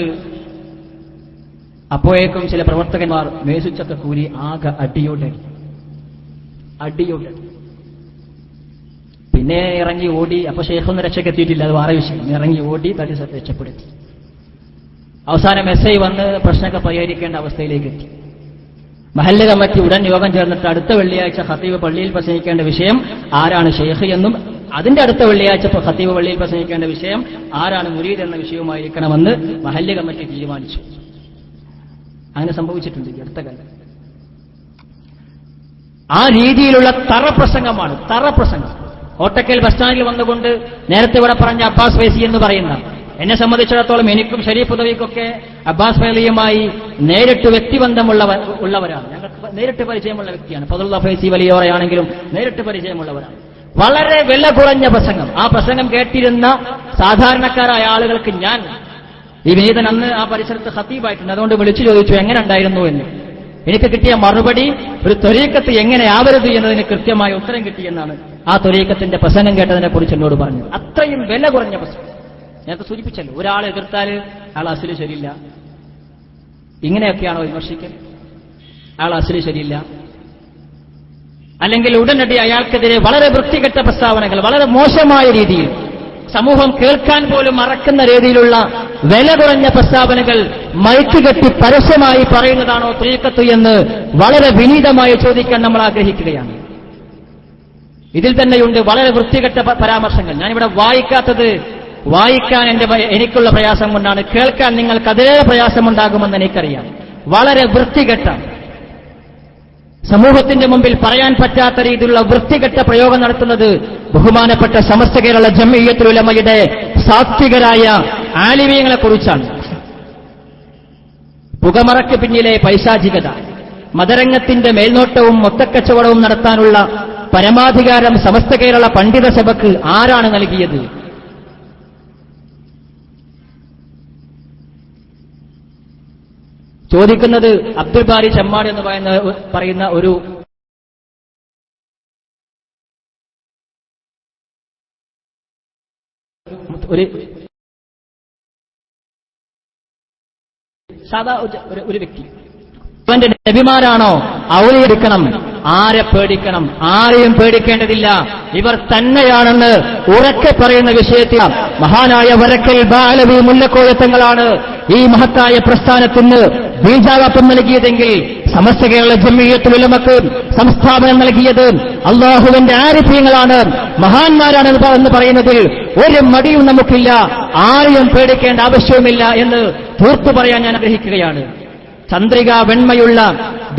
അപ്പോഴേക്കും ചില പ്രവർത്തകന്മാർ മേശുച്ചൊക്കെ കൂരി ആകെ അടിയോടെ. പിന്നെ ഇറങ്ങി ഓടി. അപ്പൊ ഷെയ്ഖൊന്നും രക്ഷക്കെത്തിയിട്ടില്ല, അത് വേറെ വിഷയം. ഇറങ്ങി ഓടി തടി രക്ഷപ്പെടുത്തി. അവസാനം SI വന്ന് പ്രശ്നമൊക്കെ പരിഹരിക്കേണ്ട അവസ്ഥയിലേക്ക് എത്തി. മഹല്ല് കമ്മിറ്റി ഉടൻ യോഗം ചേർന്നിട്ട് അടുത്ത വെള്ളിയാഴ്ച ഖതീബ് പള്ളിയിൽ പ്രസംഗിക്കേണ്ട വിഷയം ആരാണ് ഷെയ്ഖ് എന്നും, അതിന്റെ അടുത്ത വെള്ളിയാഴ്ച ഖതീബ് പള്ളിയിൽ പ്രസംഗിക്കേണ്ട വിഷയം ആരാണ് മുരീദ് എന്ന വിഷയവുമായിരിക്കണമെന്ന് മഹല്ല് കമ്മിറ്റി തീരുമാനിച്ചു. അങ്ങനെ സംഭവിച്ചിട്ടുണ്ട് ഈ അടുത്ത കാലം. ആ രീതിയിലുള്ള തറപ്രസംഗമാണ്. കോട്ടക്കൽ ബസ് സ്റ്റാൻഡിൽ വന്നുകൊണ്ട് നേരത്തെ ഇവിടെ പറഞ്ഞ അബ്ബാസ് ഫൈസി എന്ന് പറയുന്ന, എന്നെ സംബന്ധിച്ചിടത്തോളം എനിക്കും ഷരീഫ് ഉദവിക്കൊക്കെ അബ്ബാസ് ഫൈസിയുമായി നേരിട്ട് വ്യക്തിബന്ധമുള്ളവരാണ്. ഞങ്ങൾക്ക് നേരിട്ട് പരിചയമുള്ള വ്യക്തിയാണ്. ഫദലുല്ലാഹ് ഫൈസി വലിയവരെയാണെങ്കിലും നേരിട്ട് പരിചയമുള്ളവരാണ്. വളരെ വില കുറഞ്ഞ പ്രസംഗം. ആ പ്രസംഗം കേട്ടിരുന്ന സാധാരണക്കാരായ ആളുകൾക്ക് ഞാൻ ഈ വിനീതൻ അന്ന് ആ പരിസരത്ത് ഖതീബായിട്ടുണ്ട്, അതുകൊണ്ട് വിളിച്ചു ചോദിച്ചു എങ്ങനെ ഉണ്ടായിരുന്നു എന്ന്. എനിക്ക് കിട്ടിയ മറുപടി, ഒരു ത്വരീഖത്ത് എങ്ങനെ ആവരുത് എന്നതിന് കൃത്യമായ ഉത്തരം കിട്ടിയെന്നാണ് ആ ത്വരീഖത്തിന്റെ പ്രസംഗം കേട്ടതിനെ കുറിച്ച് എന്നോട് പറഞ്ഞു. അത്രയും വില കുറഞ്ഞ പ്രസംഗം. നേരത്തെ സൂചിപ്പിച്ചല്ലോ, ഒരാളെ എതിർത്താൽ ആൾ അസ്ലി ശരിയില്ല, ഇങ്ങനെയൊക്കെയാണോ വിമർശിക്കൽ? ആൾ അസ്ലി ശരിയില്ല, അല്ലെങ്കിൽ ഉടനടി അയാൾക്കെതിരെ വളരെ വൃത്തികെട്ട പ്രസ്താവനകൾ, വളരെ മോശമായ രീതിയിൽ സമൂഹം കേൾക്കാൻ പോലും മറക്കുന്ന രീതിയിലുള്ള വില കുറഞ്ഞ പ്രസ്താവനകൾ മൈക്ക് കെട്ടി പരസ്യമായി പറയുന്നതാണോ ത്വരീഖത്ത് എന്ന് വളരെ വിനീതമായി ചോദിക്കാൻ നമ്മൾ ആഗ്രഹിക്കുകയാണ്. ഇതിൽ തന്നെയുണ്ട് വളരെ വൃത്തികെട്ട പരാമർശങ്ങൾ. ഞാനിവിടെ വായിക്കാൻ എനിക്കുള്ള പ്രയാസം കൊണ്ടാണ്, കേൾക്കാൻ നിങ്ങൾക്ക് അതേ പ്രയാസമുണ്ടാകുമെന്ന് എനിക്കറിയാം. വളരെ വൃത്തികെട്ട, സമൂഹത്തിന്റെ മുമ്പിൽ പറയാൻ പറ്റാത്ത രീതിയിലുള്ള വൃത്തികെട്ട പ്രയോഗം നടത്തുന്നത് ബഹുമാനപ്പെട്ട സമസ്ത കേരള ജംഇയ്യത്തുൽ ഉലമയുടെ സാത്വികരായ ആലിമീങ്ങളെ കുറിച്ചാണ്. പുകമറയ്ക്ക് പിന്നിലെ പൈശാചികത, മതരംഗത്തിന്റെ മേൽനോട്ടവും മൊത്തക്കച്ചവടവും നടത്താനുള്ള പരമാധികാരം സമസ്ത കേരള പണ്ഡിത സഭയ്ക്ക് ആരാണ് നൽകിയത്? ചോദിക്കുന്നത് അബ്ദുൽ ബാരി ചെമ്മാട് എന്ന് പറയുന്ന ഒരു സാധാ ഒരു വ്യക്തി. അവന്റെ നബിമാരാണോ? ഔലിയെടുക്കണം. ആരെ പേടിക്കണം? ആരെയും പേടിക്കേണ്ടതില്ല. ഇവർ തന്നെയാണെന്ന് ഉറക്കെ പറയുന്ന വിഷയത്തിൽ മഹാനായ വരക്കൽ ബാലവി മുല്ലക്കോയത്തങ്ങളാണ് ഈ മഹത്തായ പ്രസ്ഥാനത്തിന് ബീജാവാപ്പം നൽകിയതെങ്കിൽ സമസ്ത കേരള ജംഇയ്യത്തുൽ ഉലമക്ക് സംസ്ഥാപനം നൽകിയത് അള്ളാഹുവിന്റെ ആരിഫ്യങ്ങളാണ്, മഹാന്മാരാണ് എന്ന് പറയുന്നതിൽ ഒരു മടിയും നമുക്കില്ല. ആരെയും പേടിക്കേണ്ട ആവശ്യവുമില്ല എന്ന് തീർത്തു പറയാൻ ഞാൻ ആഗ്രഹിക്കുകയാണ്. ചന്ദ്രിക വെണ്മയുള്ള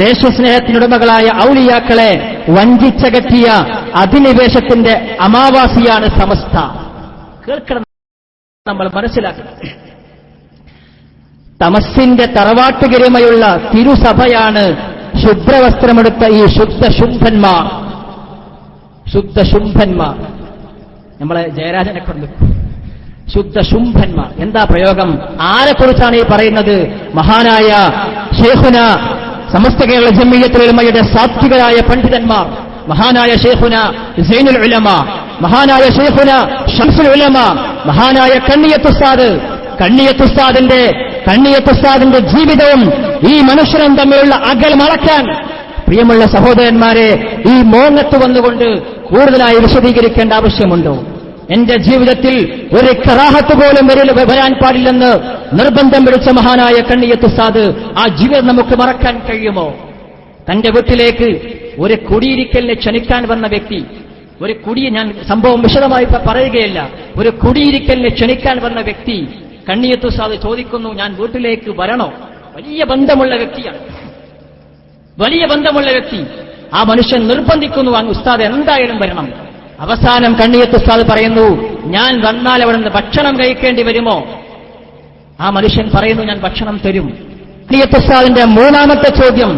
ദേശസ്നേഹത്തിനുടമകളായ ഔലിയാക്കളെ വഞ്ചിച്ചകറ്റിയ അധിനിവേശത്തിന്റെ അമാവാസിയാണ് സമസ്ത. കേൾക്കണം, നമ്മൾ മനസ്സിലാക്കണം. തമസ്സിന്റെ തറവാട്ടുകിരിമയുള്ള തിരുസഭയാണ് ശുഭ്രവസ്ത്രമെടുത്ത ഈ ശുദ്ധശുംഭന്മാർ. ശുദ്ധശുംഭന്മാർ നമ്മളെ ജയരാജനെ കൊണ്ട് ശുദ്ധശുംഭന്മാർ. എന്താ പ്രയോഗം? ആരെക്കുറിച്ചാണ് ഈ പറയുന്നത്? മഹാനായ ശൈഖുന സമസ്ത കേരള ജംഇയ്യത്തുൽ ഉലമയുടെ സാത്വികരായ പണ്ഡിതന്മാർ, മഹാനായ ശൈഖുന സൈനുൽ ഉലമ, മഹാനായ ശൈഖുന ശംസുൽ ഉലമ, മഹാനായ കണ്ണിയത്തുസ്താദിന്റെ ജീവിതവും ഈ മനുഷ്യരും തമ്മിലുള്ള അകൽ മറക്കാൻ പ്രിയമുള്ള സഹോദരന്മാരെ, ഈ മോങ്ങത്ത് വന്നുകൊണ്ട് കൂടുതലായി വിശദീകരിക്കേണ്ട ആവശ്യമുണ്ടോ? എന്റെ ജീവിതത്തിൽ ഒരു കറാഹത്ത് പോലും വരാൻ പാടില്ലെന്ന് നിർബന്ധം പിടിച്ച മഹാനായ കണ്ണിയത്തുസ്താദ്, ആ ജീവിതം നമുക്ക് മറക്കാൻ കഴിയുമോ? തന്റെ വീട്ടിലേക്ക് ഒരു കുടിയിരിക്കലിനെ ക്ഷണിക്കാൻ വന്ന വ്യക്തി, ഞാൻ സംഭവം വിശദമായി പറയുകയല്ല, ഒരു കുടിയിരിക്കലിനെ ക്ഷണിക്കാൻ വന്ന വ്യക്തി കണ്ണിയത്തുസ്താദ് ചോദിക്കുന്നു, ഞാൻ വീട്ടിലേക്ക് വരണോ? വലിയ ബന്ധമുള്ള വ്യക്തിയാണ്, വലിയ ബന്ധമുള്ള വ്യക്തി. ആ മനുഷ്യൻ നിർബന്ധിക്കുന്നു, ഉസ്താദ് എന്തായാലും വരണം. അവസാനം കണ്ണിയത്തുസ്താദ് പറയുന്നു, ഞാൻ വന്നാൽ അവിടെ നിന്ന് ഭക്ഷണം കഴിക്കേണ്ടി വരുമോ? ആ മനുഷ്യൻ പറയുന്നു, ഞാൻ ഭക്ഷണം തരും. കണ്ണിയത്തുസ്താദിന്റെ മൂന്നാമത്തെ ചോദ്യം,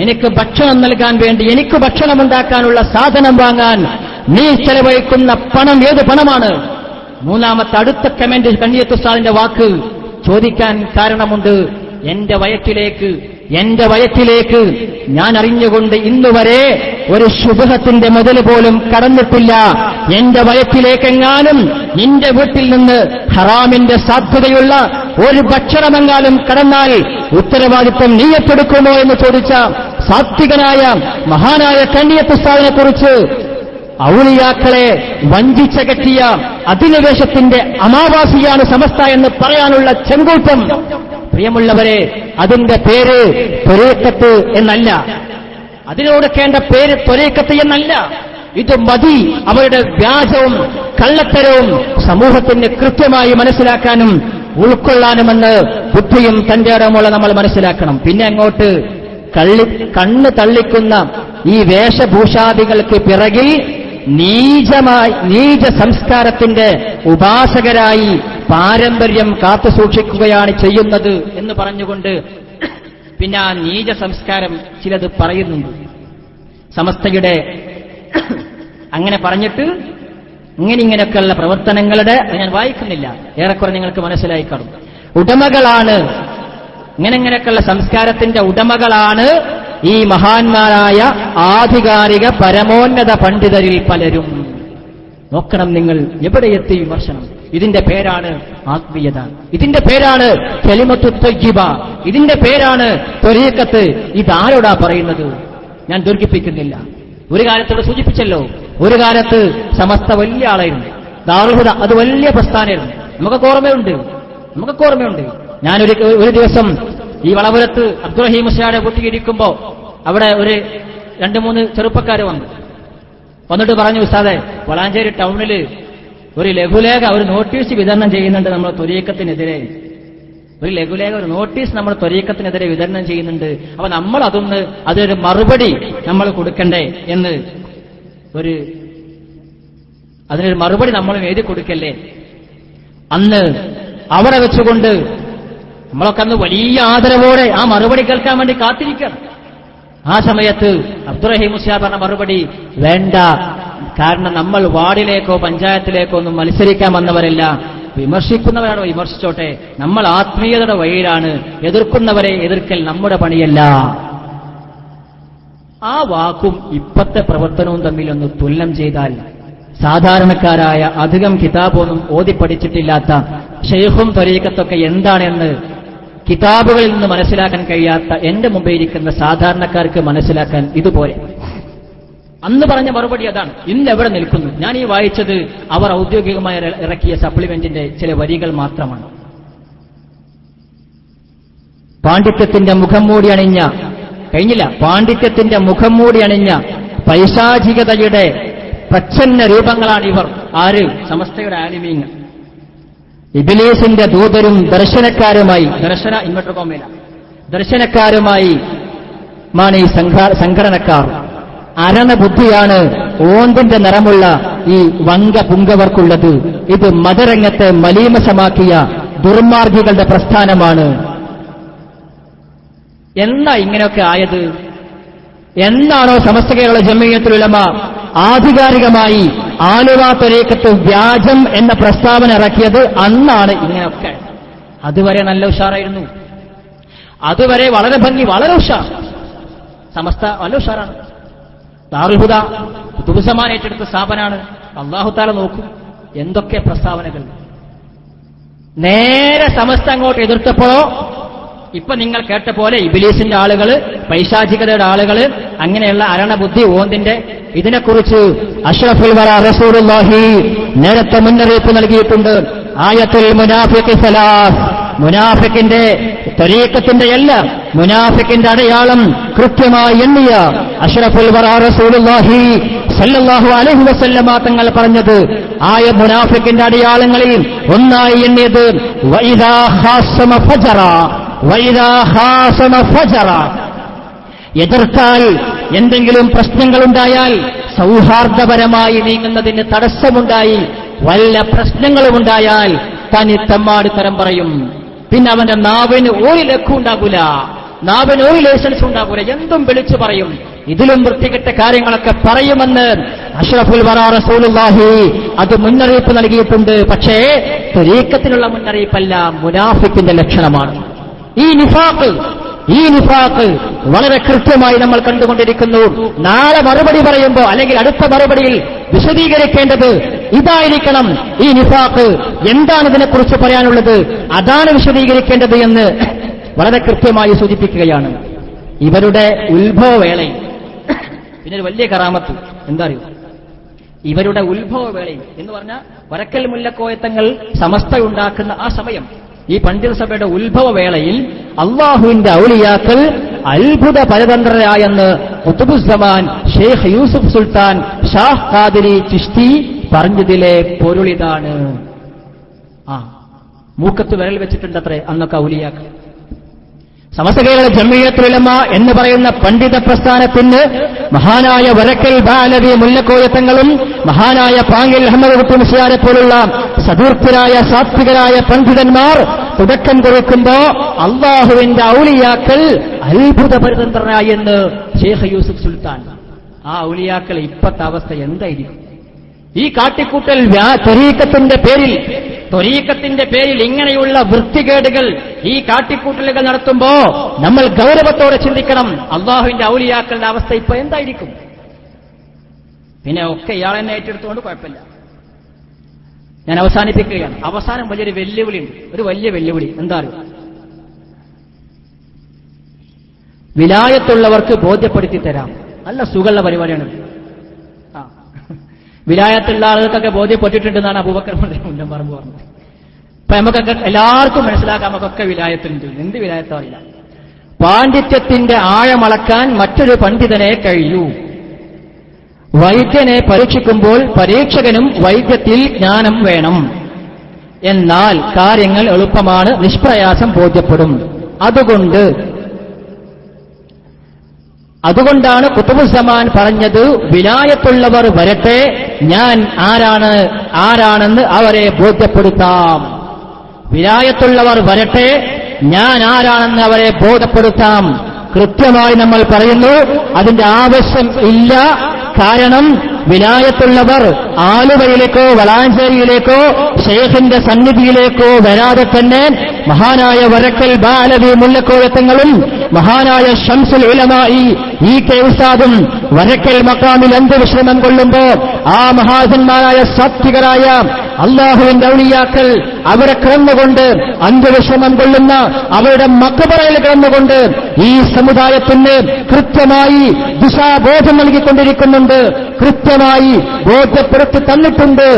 എനിക്ക് ഭക്ഷണം നൽകാൻ വേണ്ടി, എനിക്ക് ഭക്ഷണം ഉണ്ടാക്കാനുള്ള സാധനം വാങ്ങാൻ നീ ചെലവഴിക്കുന്ന പണം ഏത് പണമാണ്? മൂന്നാമത്തെ അടുത്ത കമന്റ് കണ്ണിയത്തുസ്താദിന്റെ വാക്ക് ചോദിക്കാൻ കാരണമുണ്ട്. എന്റെ വയറ്റിലേക്ക് ഞാൻ അറിഞ്ഞുകൊണ്ട് ഇന്നുവരെ ഒരു ശുഭഹത്തിന്റെ മുതൽ പോലും കടന്നിട്ടില്ല. എന്റെ വയറ്റിലേക്കെങ്ങാനും നിന്റെ വീട്ടിൽ നിന്ന് ഹറാമിന്റെ സാധ്യതയുള്ള ഒരു ഭക്ഷണമെങ്ങാനും കടന്നാൽ ഉത്തരവാദിത്വം നീ ഏറ്റെടുക്കുമോ എന്ന് ചോദിച്ച സാത്വികനായ മഹാനായ കണ്ണിയത്തുസ്താദിനെ കുറിച്ച് ഔലിയാക്കളെ വഞ്ചിച്ചകറ്റിയ അധിനിവേശത്തിന്റെ അമാവാസിയാണ് സമസ്ത എന്ന് പറയാനുള്ള ചെങ്കൂറ്റം, പ്രിയമുള്ളവരെ, അതിന്റെ പേര് ത്വരീഖത്ത് എന്നല്ല, അതിനോടുക്കേണ്ട പേര് ത്വരീഖത്ത് എന്നല്ല. ഇത് മതി അവരുടെ വ്യാജവും കള്ളത്തരവും സമൂഹത്തിന് കൃത്യമായി മനസ്സിലാക്കാനും ഉൾക്കൊള്ളാനുമെന്ന് ബുദ്ധിയും തന്റെ ഇടമുള്ള നമ്മൾ മനസ്സിലാക്കണം. പിന്നെ അങ്ങോട്ട് കണ്ണ് തള്ളിക്കുന്ന ഈ വേഷഭൂഷാദികൾക്ക് പിറകിൽ നീച സംസ്കാരത്തിന്റെ ഉപാസകരായി പാരമ്പര്യം കാത്തുസൂക്ഷിക്കുകയാണ് ചെയ്യുന്നത് എന്ന് പറഞ്ഞുകൊണ്ട് പിന്നെ ആ നീച സംസ്കാരം ചിലത് പറയുന്നുണ്ട് സമസ്തയുടെ. അങ്ങനെ പറഞ്ഞിട്ട് ഇങ്ങനെയൊക്കെയുള്ള പ്രവർത്തനങ്ങളുടെ ഞാൻ വായിക്കുന്നില്ല, ഏറെക്കുറെ നിങ്ങൾക്ക് മനസ്സിലായി കാണും. ഉടമകളാണ് ഇങ്ങനെയൊക്കെയുള്ള സംസ്കാരത്തിന്റെ ഉടമകളാണ് ഈ മഹാന്മാരായ ആധികാരിക പരമോന്നത പണ്ഡിതരിൽ പലരും. നോക്കണം നിങ്ങൾ, എവിടെ എത്തി വിമർശനം? ഇതിന്റെ പേരാണ് ആത്മീയത, ഇതിന്റെ പേരാണ് കലിമത്തു ത്വയ്യിബ, ഇതിന്റെ പേരാണ് ത്വരീഖത്ത്. ഇതാരോടാ പറയുന്നത്? ഞാൻ ദീർഘിപ്പിക്കുന്നില്ല. ഒരു കാലത്ത് ഇവിടെ സൂചിപ്പിച്ചല്ലോ, ഒരു കാലത്ത് സമസ്ത വലിയ ആളായിരുന്നു, ദാറുൽ ഹുദ അത് വലിയ പ്രസ്ഥാനമായിരുന്നു. നമുക്കൊക്കെ ഓർമ്മയുണ്ട്. ഞാനൊരു ദിവസം ഈ വളപുരത്ത് അബ്ദുറഹീം മുസ്ലിയാരുടെ വീട്ടിലിരിക്കുമ്പോ അവിടെ ഒരു 2-3 ചെറുപ്പക്കാർ വന്നിട്ട് പറഞ്ഞു, ഉസ്താദെ, വളാഞ്ചേരി ടൗണില് ഒരു ലഘുലേഖ, ഒരു നോട്ടീസ് വിതരണം ചെയ്യുന്നുണ്ട് നമ്മൾ ത്വരീഖത്തിനെതിരെ. ഒരു ലഘുലേഖ, ഒരു നോട്ടീസ് നമ്മൾ ത്വരീഖത്തിനെതിരെ വിതരണം ചെയ്യുന്നുണ്ട്. അപ്പൊ നമ്മൾ അതൊരു മറുപടി നമ്മൾ കൊടുക്കണ്ടേ എന്ന് അതിനൊരു മറുപടി നമ്മൾ എഴുതി കൊടുക്കല്ലേ. അന്ന് അവിടെ വെച്ചുകൊണ്ട് നമ്മളൊക്കെ അന്ന് വലിയ ആദരവോടെ ആ മറുപടി കേൾക്കാൻ വേണ്ടി കാത്തിരിക്കണം. ആ സമയത്ത് അബ്ദുറഹീം മുസ്ലിയാർ പറഞ്ഞ മറുപടി, വേണ്ട, കാരണം നമ്മൾ വാർഡിലേക്കോ പഞ്ചായത്തിലേക്കോ ഒന്നും മത്സരിക്കാൻ വന്നവരല്ല, വിമർശിക്കുന്നവരാണോ വിമർശിച്ചോട്ടെ, നമ്മൾ ആത്മീയതയുടെ വഴിയിലാണ്, എതിർക്കുന്നവരെ എതിർക്കൽ നമ്മുടെ പണിയല്ല. ആ വാക്കും ഇപ്പത്തെ പ്രവർത്തനവും തമ്മിലൊന്ന് തുലനം ചെയ്താൽ സാധാരണക്കാരായ അധികം കിതാബൊന്നും ഓതിപ്പഠിച്ചിട്ടില്ലാത്ത ശൈഖും ത്വരീഖത്തൊക്കെ എന്താണെന്ന് കിതാബുകളിൽ നിന്ന് മനസ്സിലാക്കാൻ കഴിയാത്ത എന്റെ മുമ്പേ ഇരിക്കുന്ന സാധാരണക്കാർക്ക് മനസ്സിലാക്കാൻ ഇതുപോലെ. അന്ന് പറഞ്ഞ മറുപടി അതാണ്. ഇന്ന് എവിടെ നിൽക്കുന്നു? ഞാൻ ഈ വായിച്ചത് അവർ ഔദ്യോഗികമായി ഇറക്കിയ സപ്ലിമെന്റിന്റെ ചില വരികൾ മാത്രമാണ്. പാണ്ഡിത്യത്തിന്റെ മുഖം മൂടി അണിഞ്ഞ പൈശാചികതയുടെ പ്രച്ഛന്ന രൂപങ്ങളാണ് ഇവർ. ആര്? സമസ്തയുടെ ആലിമീങ്ങൾ. ഇബ്ലീസിന്റെ ദൂതരും ദർശനക്കാരുമായി ഈ സംഘടനക്കാർ. അരണബുദ്ധിയാണ് ഓന്തിന്റെ നിറമുള്ള ഈ വങ്കപുങ്കവർക്കുള്ളത്. ഇത് മതരംഗത്തെ മലീമസമാക്കിയ ദുർമാർഗികളുടെ പ്രസ്ഥാനമാണ്. എന്നാ ഇങ്ങനെയൊക്കെ ആയത്? എന്നാണോ സമസ്ത കേരള ജംഇയ്യത്തുൽ ഉലമ ആധികാരികമായി ആലുവ ത്വരീഖത്ത് വ്യാജം എന്ന പ്രസ്താവന ഇറക്കിയത്, അന്നാണ് ഇങ്ങനെയൊക്കെ. അതുവരെ നല്ല ഉഷാറായിരുന്നു, അതുവരെ വളരെ ഭംഗി, വളരെ ഉഷാർ. സമസ്ത നല്ല ഉഷാറാണ്. ദാറുൽ ഹുദ ഖുതുബുസ്സമാൻ ഏറ്റെടുത്ത സ്ഥാപനാണ്. അല്ലാഹു തആല നോക്കും എന്തൊക്കെ പ്രസ്താവനകൾ. നേരെ സമസ്ത അങ്ങോട്ട് എതിർത്തപ്പോഴോ ഇപ്പൊ നിങ്ങൾ കേട്ട പോലെ ഇബ്ലീസിന്റെ ആളുകൾ, പൈശാചികതയുടെ ആളുകൾ, അങ്ങനെയുള്ള അരണബുദ്ധി ഓന്തിന്റെ ഇതിനെക്കുറിച്ച് അഷ്റഫുൽ വറ റസൂലുള്ളാഹി നേരത്തെ മുന്നറിയിപ്പ് നൽകിയിട്ടുണ്ട്. ആയത്തുൽ മുനാഫിഖ് സലാസ്, മുനാഫിക്കിന്റെ ത്വരീഖത്തിന്റെ എല്ലാം മുനാഫിക്കിന്റെ അടയാളം കൃത്യമായി എണ്ണിയ അഷ്റഫുൽ വറ റസൂലുള്ളാഹി സല്ലല്ലാഹു അലൈഹി വസല്ലമ തങ്ങൾ പറഞ്ഞത്, മുനാഫിക്കിന്റെ അടയാളങ്ങളിൽ ഒന്നായി എണ്ണിയത് വഇദാ ഖാസമ ഫജറ, വഇദാ ഖാസമ ഫജറ, എതിർത്താൽ എന്തെങ്കിലും പ്രശ്നങ്ങളുണ്ടായാൽ, സൗഹാർദ്ദപരമായി നീങ്ങുന്നതിന് തടസ്സമുണ്ടായി വല്ല പ്രശ്നങ്ങളുമുണ്ടായാൽ തനിത്തമ്മാടിത്തരം പറയും. പിന്നെ അവന്റെ നാവിന് ഒരു ലക്കും ഉണ്ടാകൂല, നാവിന് ഒരു ലൈസൻസ് ഉണ്ടാകൂല, എന്തും വിളിച്ചു പറയും. ഇതിലും വൃത്തികെട്ട കാര്യങ്ങളൊക്കെ പറയുമെന്ന് അഷ്റഫുൽ വറ റസൂലുള്ളാഹി അത് മുന്നറിയിപ്പ് നൽകിയിട്ടുണ്ട്. പക്ഷേ ത്വരീഖത്തിനുള്ള മുന്നറിയിപ്പല്ല, മുനാഫിക്കിന്റെ ലക്ഷണമാണ്. ഈ നിഫാഖ് വളരെ കൃത്യമായി നമ്മൾ കണ്ടുകൊണ്ടിരിക്കുന്നു. നാളെ മറുപടി പറയുമ്പോൾ അല്ലെങ്കിൽ അടുത്ത മറുപടിയിൽ വിശദീകരിക്കേണ്ടത് ഇതായിരിക്കണം. ഈ നിഫാഖ് എന്താണ് ഇതിനെക്കുറിച്ച് പറയാനുള്ളത്, അതാണ് വിശദീകരിക്കേണ്ടത് എന്ന് വളരെ കൃത്യമായി സൂചിപ്പിക്കുകയാണ്. ഇവരുടെ ഉത്ഭവവേളയിൽ പിന്നെ ഒരു വലിയ കറാമത്ത് എന്താ അറിയോ? ഇവരുടെ ഉത്ഭവവേളയിൽ എന്ന് പറഞ്ഞാൽ വരക്കൽ മുല്ലക്കോയത്തങ്ങൾ സമസ്ത ഉണ്ടാക്കുന്ന ആ സമയം, ഈ പണ്ഡിത സഭയുടെ ഉത്ഭവവേളയിൽ അള്ളാഹുവിന്റെ ഔലിയാക്കൾ അത്ഭുത പരതന്ത്രരായെന്ന് ഖുതുബുസ്സമാൻ ഷെയ്ഖ് യൂസുഫ് സുൽത്താൻ ഷാഹ് ഖാദിരി ചിശ്തി പറഞ്ഞതിലെ പൊരുളിതാണ്. മൂക്കത്ത് വിരൽ വെച്ചിട്ടുണ്ടത്രേ അന്നൊക്കെ ഔലിയാക്കൾ. സമസ്ത കേരള ജംഇയ്യത്തുൽ ഉലമ എന്ന് പറയുന്ന പണ്ഡിത പ്രസ്ഥാനത്തിന് മഹാനായ വരക്കൽ ബാലവി മുല്ലക്കോയത്തങ്ങളും മഹാനായ പാങ്ങിൽ അഹമ്മദ് കുട്ടി മുസ്ലിയാരെ പോലുള്ള സദൂർത്തരായ സാത്വികരായ പണ്ഡിതന്മാർ തുടക്കം കുറിക്കുമ്പോ അള്ളാഹുവിന്റെ ഔലിയാക്കൾ അത്ഭുത പരിതന്ത്രനായി എന്ന് ഷെയ്ഖ് യൂസുഫ് സുൽത്താൻ. ആ ഔലിയാക്കൾ ഇപ്പത്തെ അവസ്ഥ എന്തായിരിക്കും? ഈ കാട്ടിക്കൂട്ടൽ ത്വരീഖത്തിന്റെ പേരിൽ ഇങ്ങനെയുള്ള വൃത്തികേടുകൾ, ഈ കാട്ടിക്കൂട്ടലുകൾ നടത്തുമ്പോ നമ്മൾ ഗൗരവത്തോടെ ചിന്തിക്കണം, അള്ളാഹുവിന്റെ ഔലിയാക്കളുടെ അവസ്ഥ ഇപ്പൊ എന്തായിരിക്കും? പിന്നെ ഒക്കെ ഇയാളെന്നെ ഏറ്റെടുത്തുകൊണ്ട് കുഴപ്പമില്ല. ഞാൻ അവസാനിപ്പിക്കുകയാണ്. അവസാനം വലിയൊരു വെല്ലുവിളിയുണ്ട്, ഒരു വലിയ വെല്ലുവിളി. എന്താ അറിയോ? വിലായത്തുള്ളവർക്ക് ബോധ്യപ്പെടുത്തി തരാം. നല്ല സുഖമുള്ള പരിപാടിയാണ്. വിലായത്തുള്ള ആളുകൾക്കൊക്കെ ബോധ്യപ്പെട്ടിട്ടുണ്ടെന്നാണ് അബൂബക്കർ മുല്ലം പറമ്പ് പറഞ്ഞത്. ഇപ്പൊ നമുക്കൊക്കെ എല്ലാവർക്കും മനസ്സിലാക്കാം, നമുക്കൊക്കെ വിലായത്തുണ്ട്. എന്ത് വിലായത്തോ അറിയില്ല. പാണ്ഡിത്യത്തിന്റെ ആഴമളക്കാൻ മറ്റൊരു പണ്ഡിതനെ കഴിയൂ. വൈദ്യനെ പരീക്ഷിക്കുമ്പോൾ പരീക്ഷകനും വൈദ്യത്തിൽ ജ്ഞാനം വേണം. എന്നാൽ കാര്യങ്ങൾ എളുപ്പമാണ്, നിഷ്പ്രയാസം ബോധ്യപ്പെടും. അതുകൊണ്ടാണ് ഖുതുബുസ്സമാൻ പറഞ്ഞത്, വിലായത്തുള്ളവർ വരട്ടെ, ഞാൻ ആരാണെന്ന് അവരെ ബോധ്യപ്പെടുത്താം. വിലായത്തുള്ളവർ വരട്ടെ, ഞാൻ ആരാണെന്ന് അവരെ ബോധ്യപ്പെടുത്താം. കൃത്യമായി നമ്മൾ പറയുന്നു, അതിന്റെ ആവശ്യം ഇല്ല. കാരണം വിലായത്തുള്ളവർ ആലുവയിലേക്കോ വളാഞ്ചേരിയിലേക്കോ ഷെയ്ഖിന്റെ സന്നിധിയിലേക്കോ വരാതെ തന്നെ മഹാനായ വരക്കൽ ബാലവി മുല്ലക്കോയത്തങ്ങളും മഹാനായ ശംസുൽ ഉലമായി കെ ഉസ്താദും വരക്കൽ മഖാമിൽ അന്ത്യവിശ്രമം കൊള്ളുമ്പോ ആ മഹാസന്മാരായ സാത്വികരായ അള്ളാഹുവിന്റെ ഔലിയാക്കൾ അവരെ കിടന്നുകൊണ്ട് അന്ത്യവിശ്രമം കൊള്ളുന്ന അവരുടെ മഖബറയിൽ കിടന്നുകൊണ്ട് ഈ സമുദായത്തിന് കൃത്യമായി ദിശാബോധം നൽകിക്കൊണ്ടിരിക്കുന്നുണ്ട്, കൃത്യമായി ബോധ്യപ്പെടുത്തി തന്നിട്ടുണ്ട്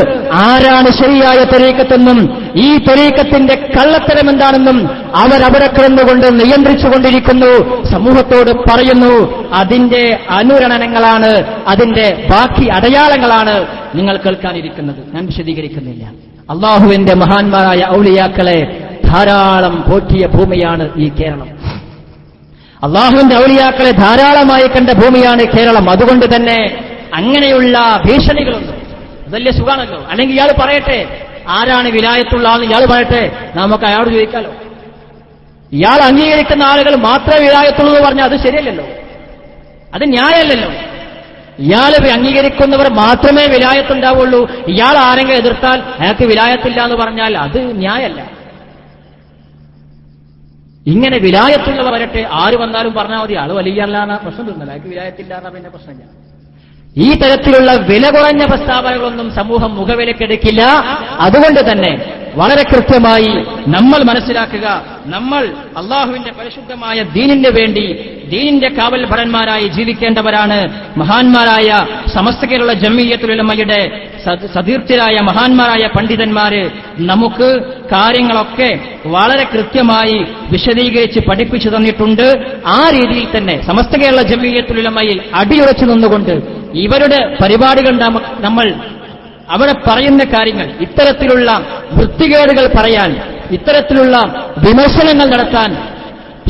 ആരാണ് ശരിയായ ത്വരീഖത്തെന്നും ഈ ത്വരീഖത്തിന്റെ കള്ളത്തരം എന്താണെന്നും അവരവരെ കിടന്നുകൊണ്ട് നിയന്ത്രിച്ചുകൊണ്ടിരിക്കുന്നു, സമൂഹത്തോട് പറയുന്നു. അതിന്റെ അനുരണനങ്ങളാണ്, അതിന്റെ ബാക്കി അടയാളങ്ങളാണ് നിങ്ങൾ കേൾക്കാനിരിക്കുന്നത്. ഞാൻ വിശദീകരിക്കുന്നില്ല. അള്ളാഹുവിന്റെ മഹാന്മാരായ ഔലിയാക്കളെ ധാരാളം പോറ്റിയ ഭൂമിയാണ് ഈ കേരളം. അള്ളാഹുവിന്റെ ഔലിയാക്കളെ ധാരാളമായി കണ്ട ഭൂമിയാണ് കേരളം. അതുകൊണ്ട് തന്നെ അങ്ങനെയുള്ള ഭീഷണികളുണ്ട്. അതല്ലേ സുഖാണല്ലോ. അല്ലെങ്കിൽ ഇയാൾ പറയട്ടെ ആരാണ് വിലായത്തുള്ള ആൾ, ഇയാൾ പറയട്ടെ, നമുക്ക് അയാളോട് ചോദിക്കാലോ. ഇയാൾ അംഗീകരിക്കുന്ന ആളുകൾ മാത്രമേ വിലായത്തുള്ളൂ എന്ന് പറഞ്ഞാൽ അത് ശരിയല്ലല്ലോ, അത് ന്യായമല്ലല്ലോ. ഇയാൾ അംഗീകരിക്കുന്നവർ മാത്രമേ വിലായത്തുണ്ടാവുള്ളൂ, ഇയാൾ ആരെങ്കിലും എതിർത്താൽ അയാൾക്ക് വിലായത്തില്ല എന്ന് പറഞ്ഞാൽ അത് ന്യായമല്ല. ഇങ്ങനെ വിലായത്തുള്ളവർ വരട്ടെ, ആര് വന്നാലും പറഞ്ഞാൽ മതി, ആള് വലിയല്ലാന്ന പ്രശ്നം തീർന്നല്ല, അയാൾക്ക് വിലായത്തില്ല എന്നാ പിന്നെ പ്രശ്നമില്ല. ഈ തരത്തിലുള്ള വില കുറഞ്ഞ പ്രസ്താവനകളൊന്നും സമൂഹം മുഖവിലക്കെടുക്കില്ല. അതുകൊണ്ട് തന്നെ വളരെ കൃത്യമായി നമ്മൾ മനസ്സിലാക്കുക, നമ്മൾ അള്ളാഹുവിന്റെ പരിശുദ്ധമായ ദീനിന് വേണ്ടി ദീനിന്റെ കാവൽ ഭടന്മാരായി ജീവിക്കേണ്ടവരാണ്. മഹാന്മാരായ സമസ്ത കേരള ജംഇയ്യത്തുൽ ഉലമയുടെ സതീർത്ഥരായ മഹാന്മാരായ പണ്ഡിതന്മാര് നമുക്ക് കാര്യങ്ങളൊക്കെ വളരെ കൃത്യമായി വിശദീകരിച്ച് പഠിപ്പിച്ചു തന്നിട്ടുണ്ട്. ആ രീതിയിൽ തന്നെ സമസ്ത കേരള ജംഇയ്യത്തുൽ ഉലമയിൽ അടിയുറച്ചു നിന്നുകൊണ്ട് ഇവരുടെ പരിപാടികൾ നമ്മൾ അവിടെ പറയുന്ന കാര്യങ്ങൾ, ഇത്തരത്തിലുള്ള വൃത്തികേടുകൾ പറയാൻ, ഇത്തരത്തിലുള്ള വിമർശനങ്ങൾ നടത്താൻ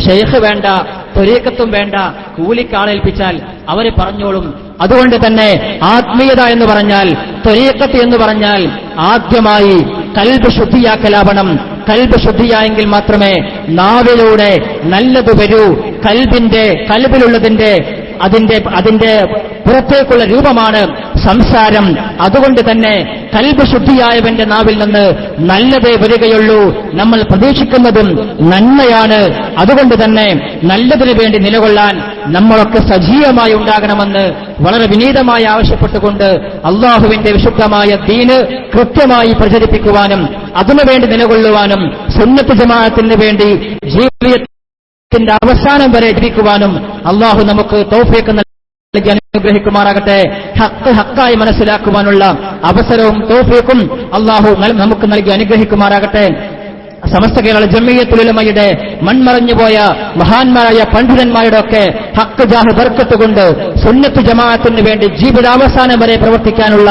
ഷെയ്ഖ് വേണ്ട, ത്വരീഖത്തും വേണ്ട, കൂലിക്കാളേൽപ്പിച്ചാൽ അവരെ പറഞ്ഞോളും. അതുകൊണ്ട് തന്നെ ആത്മീയത എന്ന് പറഞ്ഞാൽ, ത്വരീഖത്ത് എന്ന് പറഞ്ഞാൽ ആദ്യമായി കൽബ് ശുദ്ധിയാക്കലാവണം. കൽബ് ശുദ്ധിയായെങ്കിൽ മാത്രമേ നാവിലൂടെ നല്ലത് വരൂ. കൽബിലുള്ളതിന്റെ അതിന്റെ പുറത്തേക്കുള്ള രൂപമാണ് സംസാരം. അതുകൊണ്ട് തന്നെ കൽബ് ശുദ്ധിയായവന്റെ നാവിൽ നിന്ന് നല്ലതേ വരികയുള്ളൂ. നമ്മൾ പ്രതീക്ഷിക്കുന്നതും നന്മയാണ്. അതുകൊണ്ട് തന്നെ നല്ലതിനു വേണ്ടി നിലകൊള്ളാൻ നമ്മളൊക്കെ സജീവമായി ഉണ്ടാകണമെന്ന് വളരെ വിനീതമായി ആവശ്യപ്പെട്ടുകൊണ്ട് അള്ളാഹുവിന്റെ വിശുദ്ധമായ ദീന് കൃത്യമായി പ്രചരിപ്പിക്കുവാനും അതിനുവേണ്ടി നിലകൊള്ളുവാനും സുന്നത്ത് ജമാഅത്തിന് വേണ്ടി ജീവിതത്തിന്റെ അവസാനം വരെ ജീവിക്കുവാനും അള്ളാഹു നമുക്ക് തൗഫീഖ് നൽകി അനുഗ്രഹിക്കുമാറാകട്ടെ. ഹക്ക് ഹക്കായി മനസ്സിലാക്കുവാനുള്ള അവസരവും തൗഫീഖും അള്ളാഹു നമുക്ക് നൽകി അനുഗ്രഹിക്കുമാറാകട്ടെ. സമസ്ത കേരള ജംഇയ്യത്തുൽ ഉലമയുടെ മൺമറഞ്ഞുപോയ മഹാന്മാരായ പണ്ഡിതന്മാരുടെ ഒക്കെ ഹക്ക് ജാഹ് ബർക്കത്ത് കൊണ്ട് സുന്നത്ത് ജമാഅത്തിന് വേണ്ടി ജീവിതാവസാനം വരെ പ്രവർത്തിക്കാനുള്ള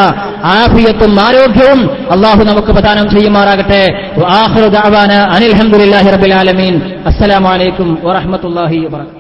ആഫിയത്തും ആരോഗ്യവും അള്ളാഹു നമുക്ക് പ്രദാനം ചെയ്യുമാറാകട്ടെ. ആഖിറു ദഅവാന അനിൽ ഹംദുലില്ലാഹി റബ്ബിൽ ആലമീൻ. അസ്സലാമു അലൈക്കും വറഹ്മത്തുള്ളാഹി വബറകാതുഹു.